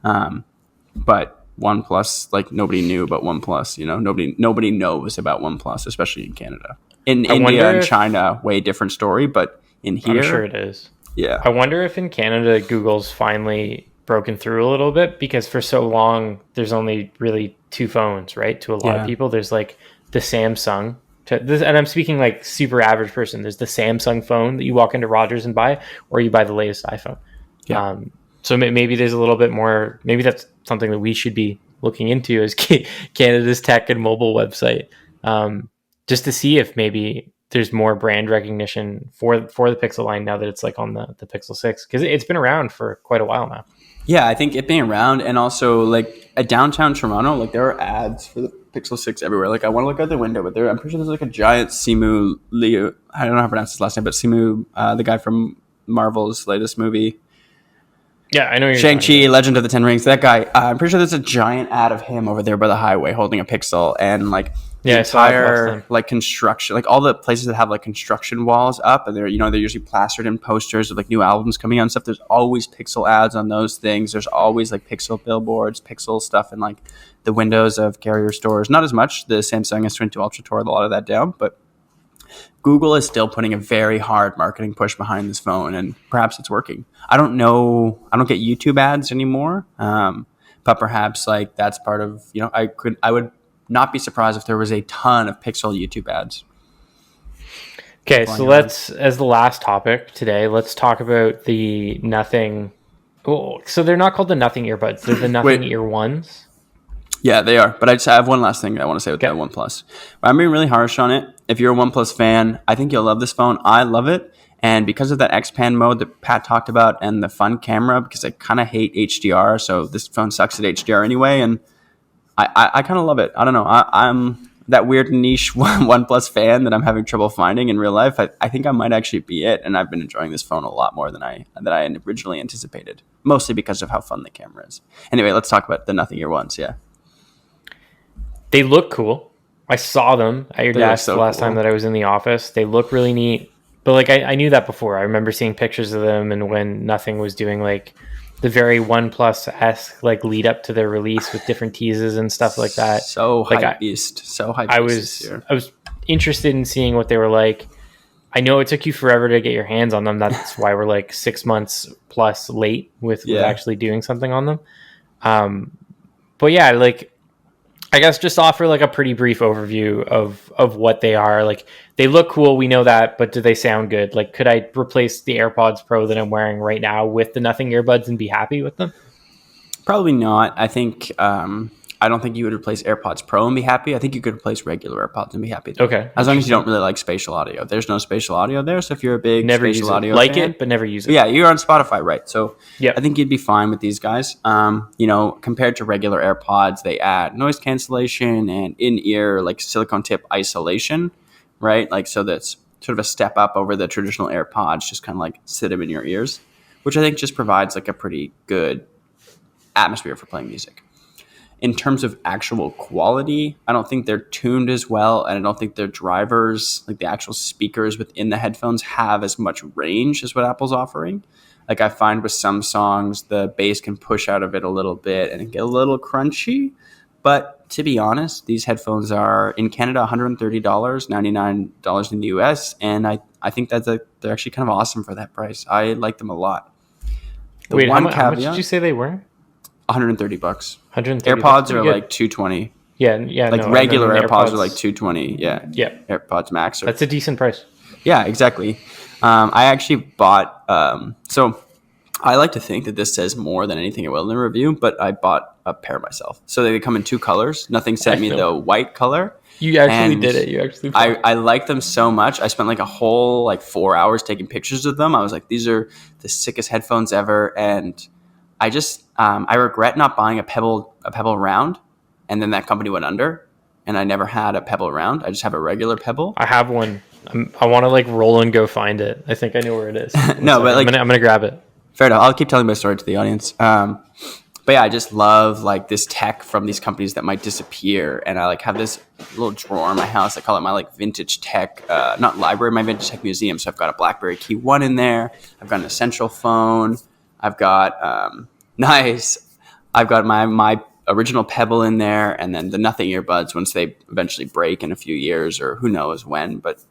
But OnePlus, like nobody knew about OnePlus. You know, nobody knows about OnePlus, especially in Canada. In India and China, way different story. But in here, I'm sure it is. Yeah. I wonder if in Canada, Google's finally broken through a little bit, because for so long there's only really two phones, right? To a lot of people, there's like the Samsung. And I'm speaking like super average person. There's the Samsung phone that you walk into Rogers and buy, or you buy the latest iPhone. Yeah. So maybe there's a little bit more. Maybe that's something that we should be looking into as Canada's tech and mobile website, just to see if maybe there's more brand recognition for the Pixel line now that it's like on the Pixel 6, because it's been around for quite a while now. Yeah, I think it being around, and also like at downtown Toronto, like there are ads for the Pixel 6 everywhere. Like I want to look out the window, but I'm pretty sure there's like a giant Simu Liu. I don't know how to pronounce his last name, but Simu, the guy from Marvel's latest movie. Yeah, I know you're Shang-Chi, Legend of the Ten Rings. That guy, I'm pretty sure there's a giant ad of him over there by the highway holding a Pixel, and like the entire like construction, like all the places that have like construction walls up, and they're usually plastered in posters of like new albums coming out and stuff. There's always Pixel ads on those things. There's always like Pixel billboards, Pixel stuff in like the windows of carrier stores. Not as much. The Samsung S22 Ultra tore a lot of that down, but Google is still putting a very hard marketing push behind this phone, and perhaps it's working. I don't know. I don't get YouTube ads anymore, but perhaps like that's part of, I would not be surprised if there was a ton of Pixel YouTube ads. Okay, so let's, as the last topic today, let's talk about the Nothing. Oh, so they're not called the Nothing earbuds. They're the Nothing Ear Ones. Yeah, they are. But I have one last thing that I want to say with the OnePlus. I'm being really harsh on it. If you're a OnePlus fan, I think you'll love this phone. I love it. And because of that X-Pan mode that Pat talked about and the fun camera, because I kind of hate HDR, so this phone sucks at HDR anyway, and I kind of love it. I don't know. I'm that weird niche OnePlus fan that I'm having trouble finding in real life. I think I might actually be it, and I've been enjoying this phone a lot more than I originally anticipated, mostly because of how fun the camera is. Anyway, let's talk about the Nothing Ear Ones, yeah. They look cool. I saw them at your desk the last time that I was in the office. They look really neat. But like I knew that before. I remember seeing pictures of them, and when Nothing was doing like the very OnePlus-esque like lead up to their release with different teases and stuff like that. So hype-beast. I was interested in seeing what they were like. I know it took you forever to get your hands on them. That's why we're like 6 months plus late with actually doing something on them. But yeah, like I guess just offer like a pretty brief overview of what they are. Like they look cool, we know that, but do they sound good? Like could I replace the AirPods Pro that I'm wearing right now with the Nothing earbuds and be happy with them? Probably not. I think I don't think you would replace AirPods Pro and be happy. I think you could replace regular AirPods and be happy. Okay. As long as you don't really like spatial audio. There's no spatial audio there, so if you're a big spatial audio fan, it, but never use it. Yeah, you're on Spotify, right? So I think you'd be fine with these guys. Compared to regular AirPods, they add noise cancellation and in-ear like silicone tip isolation, right? Like so that's sort of a step up over the traditional AirPods, just kind of like sit them in your ears, which I think just provides like a pretty good atmosphere for playing music. In terms of actual quality, I don't think they're tuned as well, and I don't think their drivers, like the actual speakers within the headphones, have as much range as what Apple's offering. Like I find with some songs, the bass can push out of it a little bit and get a little crunchy. But to be honest, these headphones are in Canada $130, $99 in the US, and I think that they're actually kind of awesome for that price. I like them a lot. Wait, how much did you say they were? $130. $130. AirPods are like $220. Yeah. Like regular AirPods are like $220. Yeah. Yeah. AirPods Max. That's a decent price. Yeah, exactly. I actually bought. So I like to think that this says more than anything it will in the review, but I bought a pair myself. So they come in two colors. Nothing sent me the white color. You actually And did it. You actually. I like them so much. I spent like a whole 4 hours taking pictures of them. I was like, these are the sickest headphones ever, and I just I regret not buying a Pebble round, and then that company went under, and I never had a Pebble round. I just have a regular Pebble. I have one. I want to roll and go find it. I think I know where it is. No, but I'm gonna grab it. Fair enough. I'll keep telling my story to the audience. But yeah, I just love this tech from these companies that might disappear. And I have this little drawer in my house. I call it my vintage tech, not library, my vintage tech museum. So I've got a BlackBerry Key 1 in there. I've got an Essential phone. I've got I've got my original Pebble in there, and then the Nothing earbuds once they eventually break in a few years, or who knows when. But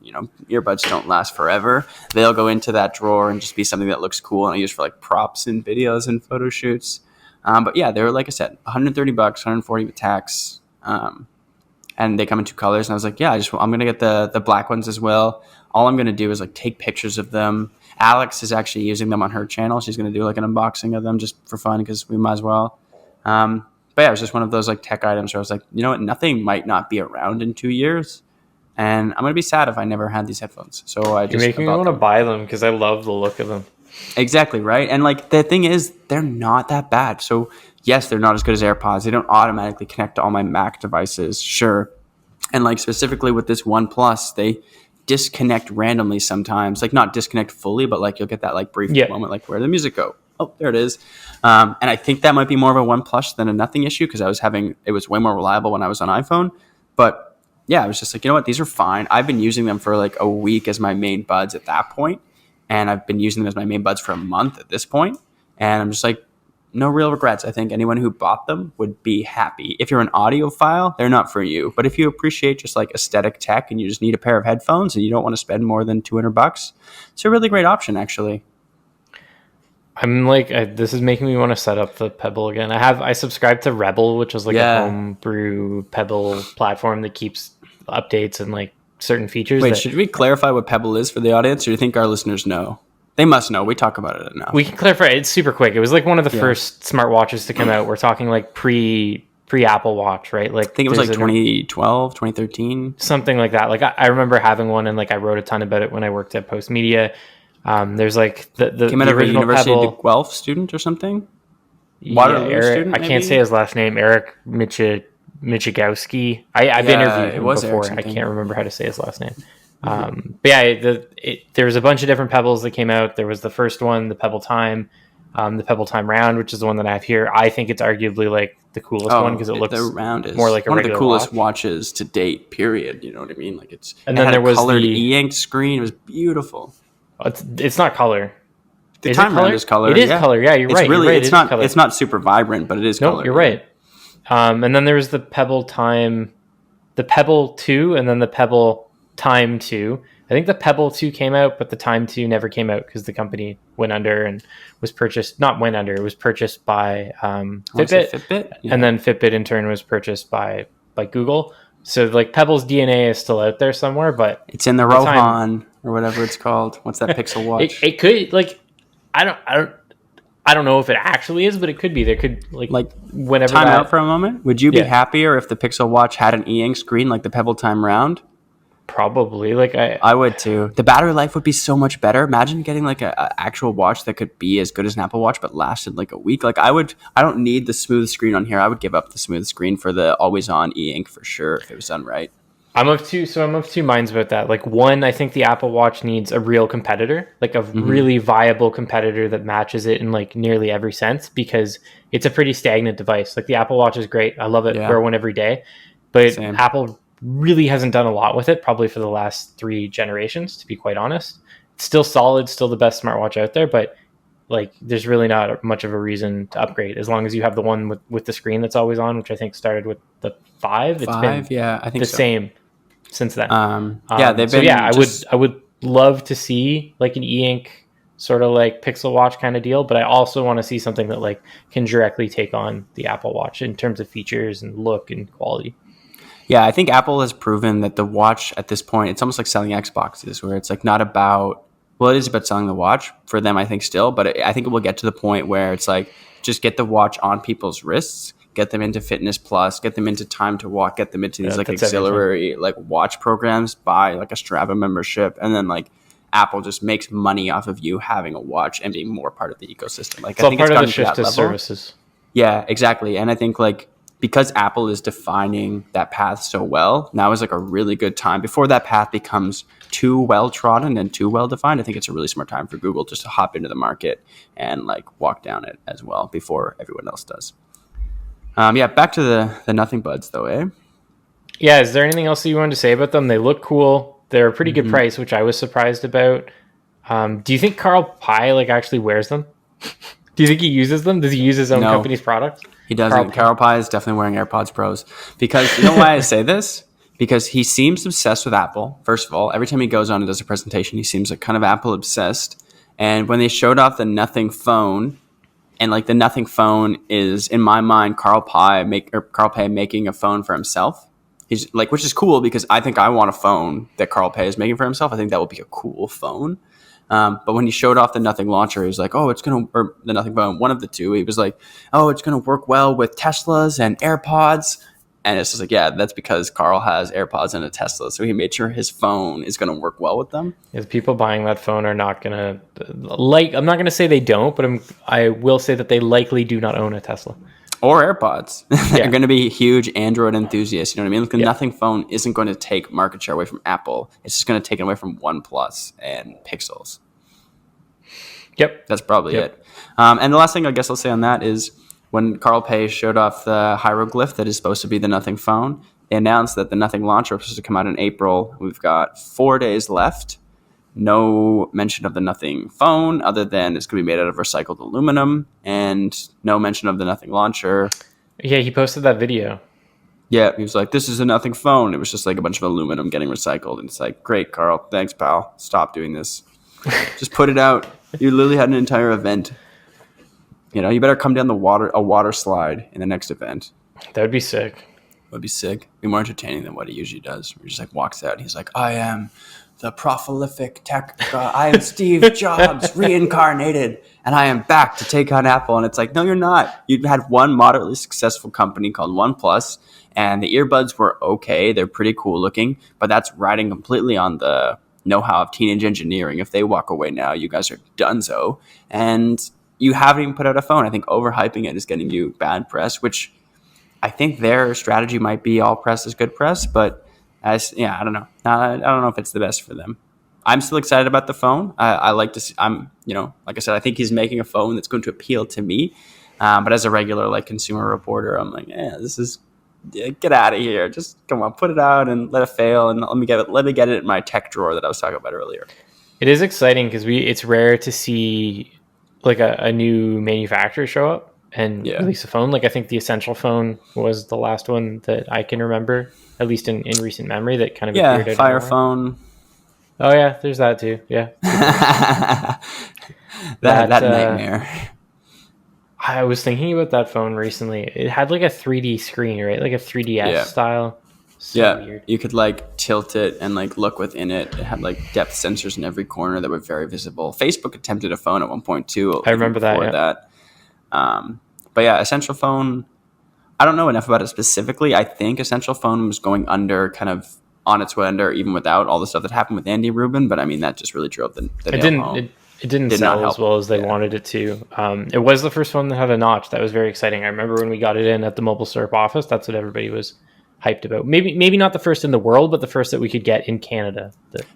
earbuds don't last forever. They'll go into that drawer and just be something that looks cool and I use for props and videos and photo shoots. But yeah, they were, like I said, $130, $140 with tax. And they come in two colors. And I was like, yeah, I'm going to get the black ones as well. All I'm going to do is take pictures of them. Alex is actually using them on her channel. She's going to do an unboxing of them just for fun because we might as well. But yeah, it was just one of those tech items where I was like, you know what? Nothing might not be around in 2 years. And I'm going to be sad if I never had these headphones. So I just... You're making me want to buy them because I love the look of them. Exactly, right? And the thing is, they're not that bad. So yes, they're not as good as AirPods. They don't automatically connect to all my Mac devices, sure. And specifically with this OnePlus, they disconnect randomly sometimes. Not disconnect fully, but you'll get that brief moment, where did the music go? Oh, there it is. And I think that might be more of a OnePlus than a Nothing issue because it was way more reliable when I was on iPhone. But yeah, I was just you know what? These are fine. I've been using them for a week as my main buds at that point. And I've been using them as my main buds for a month at this point. And I'm just no real regrets. I think anyone who bought them would be happy. If you're an audiophile, they're not for you. But if you appreciate just aesthetic tech and you just need a pair of headphones and you don't want to spend more than $200, it's a really great option, actually. I'm this is making me want to set up the Pebble again. I subscribe to Rebel, which is a homebrew Pebble platform that keeps updates and certain features. Wait, should we clarify what Pebble is for the audience, or do you think our listeners know? They must know. We talk about it enough. We can clarify. It's super quick. It was one of the first smartwatches to come out. We're talking pre Apple Watch, right? I think it was 2012, 2013. Something like that. I remember having one and I wrote a ton about it when I worked at Post Media. There's the came out of a University Pebble, of Guelph student or something? Eric, student, I can't say his last name. Eric Michigowski. I've interviewed him before. I can't remember how to say his last name. But yeah, there was a bunch of different Pebbles that came out. There was the first one, the Pebble Time, the Pebble Time Round, which is the one that I have here. I think it's arguably the coolest one because it looks the round is more like a one of the coolest watch. watches to date. Period. You know what I mean? And then had there was colored the e-ink screen. It was beautiful. It's not color. The Time Round is color. It is color. Yeah, you're right. Really, it's not. It's not super vibrant, but it is color. No, you're right. And then there was the Pebble Time, the Pebble 2, and then the Pebble Time 2. I think the Pebble 2 came out, but the Time 2 never came out because the company went under and was purchased. Not went under. It was purchased by Fitbit, Yeah. And then Fitbit in turn was purchased by Google. So Pebble's DNA is still out there somewhere, but it's in the Rohan or whatever it's called. What's that Pixel watch? It could I don't know if it actually is, but it could be. There could whenever time out for a moment. Would you be happier if the Pixel watch had an e-ink screen like the Pebble Time Round? Probably. I would too. The battery life would be so much better. Imagine getting a actual watch that could be as good as an Apple Watch but lasted a week. I don't need the smooth screen on here. I would give up the smooth screen for the always on e-ink for sure if it was done right. I'm of two minds about that. One, I think the Apple Watch needs a real competitor, really viable competitor that matches it in nearly every sense, because it's a pretty stagnant device. The Apple Watch is great. I love it. Wear one every day, but Same. Apple really hasn't done a lot with it, probably for the last 3 generations, to be quite honest. It's still solid, still the best smartwatch out there, but there's really not much of a reason to upgrade as long as you have the one with the screen that's always on, which I think started with the 5. It's been I think the same since then. They've been. I would love to see an e-ink sort of Pixel Watch kind of deal, but I also want to see something that can directly take on the Apple Watch in terms of features and look and quality. Yeah, I think Apple has proven that the watch at this point, it's almost like selling Xboxes, where it's like not about, well, it is about selling the watch for them, I think still, but I think it will get to the point where it's like, just get the watch on people's wrists, get them into Fitness Plus, get them into Time to Walk, get them into these like auxiliary like watch programs, buy like a Strava membership, and then like Apple just makes money off of you having a watch and being more part of the ecosystem. Like, it's I think part it's of the shift to services. Yeah, exactly. And I think like because Apple is defining that path so well, now is like a really good time before that path becomes too well trodden and too well defined. I think it's a really smart time for Google just to hop into the market and like walk down it as well before everyone else does. Back to the Nothing Buds though, eh? Yeah, is there anything else that you wanted to say about them? They look cool. They're a pretty good price, which I was surprised about. Do you think Carl Pye like actually wears them? Do you think he uses them? Does he use his own company's products? He doesn't. Carl Pye is definitely wearing AirPods Pros. Because you know why I say this? Because he seems obsessed with Apple. First of all, every time he goes on and does a presentation, he seems like kind of Apple obsessed. And when they showed off the Nothing phone, and like the Nothing phone is, in my mind, Carl Pye making a phone for himself. He's like, which is cool because I think I want a phone that Carl Pye is making for himself. I think that would be a cool phone. But when he showed off the Nothing launcher, he was like, oh, it's going to, or the Nothing phone, one of the two. He was like, oh, it's going to work well with Teslas and AirPods. And it's just like, yeah, that's because Carl has AirPods and a Tesla. So he made sure his phone is going to work well with them. Yeah, the people buying that phone are not going to, like, I'm not going to say they don't, but I will say that they likely do not own a Tesla. Or AirPods. They're going to be huge Android enthusiasts. You know what I mean? Like the Nothing phone isn't going to take market share away from Apple. It's just going to take it away from OnePlus and Pixels. Yep. That's probably it. And the last thing I guess I'll say on that is when Carl Pye showed off the hieroglyph that is supposed to be the Nothing phone, they announced that the Nothing launcher was supposed to come out in April. We've got 4 days left. No mention of the Nothing phone other than it's going to be made out of recycled aluminum, and no mention of the Nothing launcher. Yeah, he posted that video. Yeah, he was like, this is a Nothing phone. It was just like a bunch of aluminum getting recycled. And it's like, great, Carl. Thanks, pal. Stop doing this. Just put it out. You literally had an entire event. You know, you better come down a water slide in the next event. That would be sick. It would be sick. It'd be more entertaining than what he usually does. He just like walks out and he's like, I am the prolific tech. I am Steve Jobs reincarnated, and I am back to take on Apple. And it's like, no, you're not. You had one moderately successful company called OnePlus, and the earbuds were okay. They're pretty cool looking, but that's riding completely on the know-how of teenage engineering. If they walk away now, you guys are donezo. And you haven't even put out a phone. I think overhyping it is getting you bad press, which I think their strategy might be all press is good press, but I don't know. I don't know if it's the best for them. I'm still excited about the phone. I like to see, like I said, I think he's making a phone that's going to appeal to me. But as a regular like consumer reporter, I'm like, get out of here. Just come on, put it out and let it fail. And let me get it in my tech drawer that I was talking about earlier. It is exciting because it's rare to see like a new manufacturer show up and release a phone. Like I think the Essential phone was the last one that I can remember, at least in recent memory, that kind of appeared. Fire phone. Oh yeah, there's that too. Yeah. that nightmare. I was thinking about that phone recently. It had like a 3D screen, right? Like a 3DS style. So weird. You could like tilt it and like look within it. It had like depth sensors in every corner that were very visible. Facebook attempted a phone at one point too. I remember that. But yeah, Essential phone. I don't know enough about it specifically. I think Essential phone was going under, kind of on its way under, even without all the stuff that happened with Andy Rubin. But I mean, that just really drove the nail home. It didn't sell as well as they wanted it to. It was the first one that had a notch. That was very exciting. I remember when we got it in at the MobileSyrup office. That's what everybody was hyped about. Maybe not the first in the world, but the first that we could get in Canada.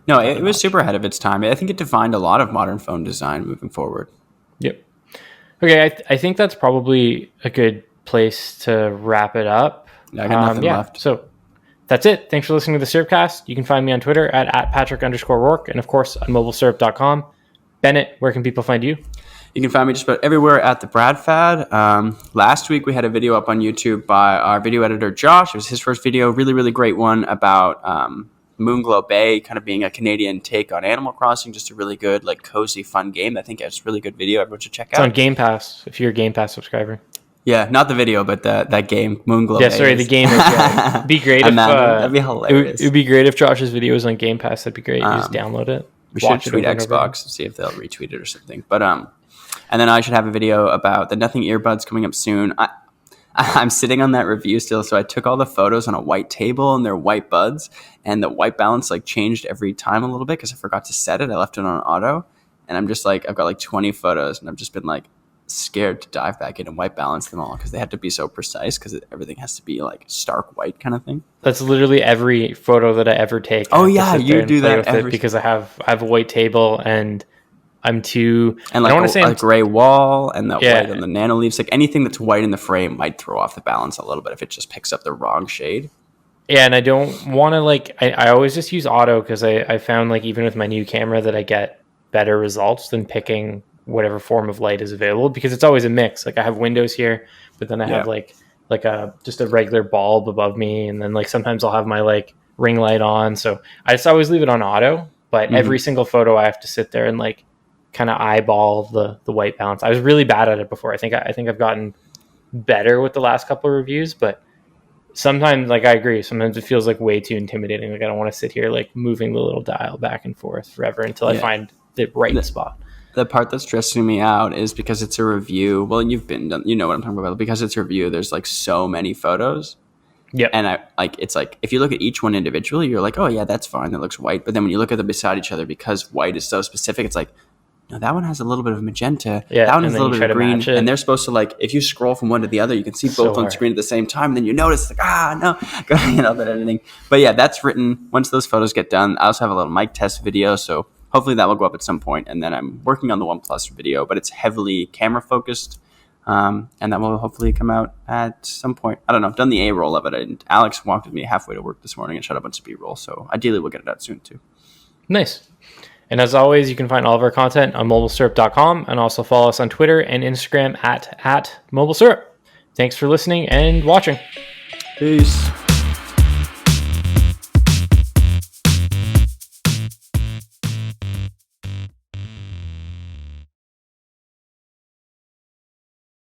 No, it was super ahead of its time. I think it defined a lot of modern phone design moving forward. Yep. Okay, I think that's probably a good place to wrap it up. I got nothing left. So that's it. Thanks for listening to the SyrupCast. You can find me on Twitter at Patrick_Rourke and of course on mobilesyrup.com. Bennett, where can people find you? You can find me just about everywhere at the Brad Fad. Last week we had a video up on YouTube by our video editor Josh. It was his first video, really, really great one about Moonglow Bay, kind of being a Canadian take on Animal Crossing. Just a really good, like cozy, fun game. I think it's a really good video. Everyone should check out. It's on Game Pass if you're a Game Pass subscriber. Yeah, not the video, but that game, Moonglow. Yeah, sorry, the game is. Yeah. It'd be great if that'd be hilarious. It would be great if Josh's video was on Game Pass. That'd be great. You just download it. We should tweet Xbox and see if they'll retweet it or something. But and then I should have a video about the Nothing earbuds coming up soon. I'm sitting on that review still, so I took all the photos on a white table and they're white buds, and the white balance like changed every time a little bit because I forgot to set it. I left it on auto, and I'm just like, I've got like 20 photos, and I've just been like scared to dive back in and white balance them all because they have to be so precise because everything has to be like stark white kind of thing. That's literally every photo that I ever take. Oh yeah, you do that because I have a white table and I'm too, and like a gray wall and the white on the nano leaves, like anything that's white in the frame might throw off the balance a little bit if it just picks up the wrong shade. Yeah, and I don't want to like, I always just use auto because I found like even with my new camera that I get better results than picking whatever form of light is available because it's always a mix. Like I have windows here, but then I have like just a regular bulb above me, and then like sometimes I'll have my like ring light on. So I just always leave it on auto, but every single photo I have to sit there and like kind of eyeball the white balance. I was really bad at it before. I think I've gotten better with the last couple of reviews, but sometimes like I agree. Sometimes it feels like way too intimidating. Like I don't want to sit here like moving the little dial back and forth forever until I find the right spot. The part that's stressing me out is because it's a review. Well, you know what I'm talking about. Because it's a review, there's like so many photos. Yeah. And it's like, if you look at each one individually, you're like, oh yeah, that's fine. That looks white. But then when you look at them beside each other, because white is so specific, it's like, no, that one has a little bit of magenta. Yeah, that one has a little bit of green. And they're supposed to like, if you scroll from one to the other, you can see both on screen at the same time. And then you notice like, no, that editing. But yeah, that's written. Once those photos get done, I also have a little mic test video. So hopefully that will go up at some point. And then I'm working on the OnePlus video, but it's heavily camera focused. And that will hopefully come out at some point. I don't know. I've done the A-roll of it. And Alex walked with me halfway to work this morning and shot a bunch of B-roll. So ideally we'll get it out soon too. Nice. And as always, you can find all of our content on MobileSyrup.com and also follow us on Twitter and Instagram at MobileSyrup. Thanks for listening and watching. Peace.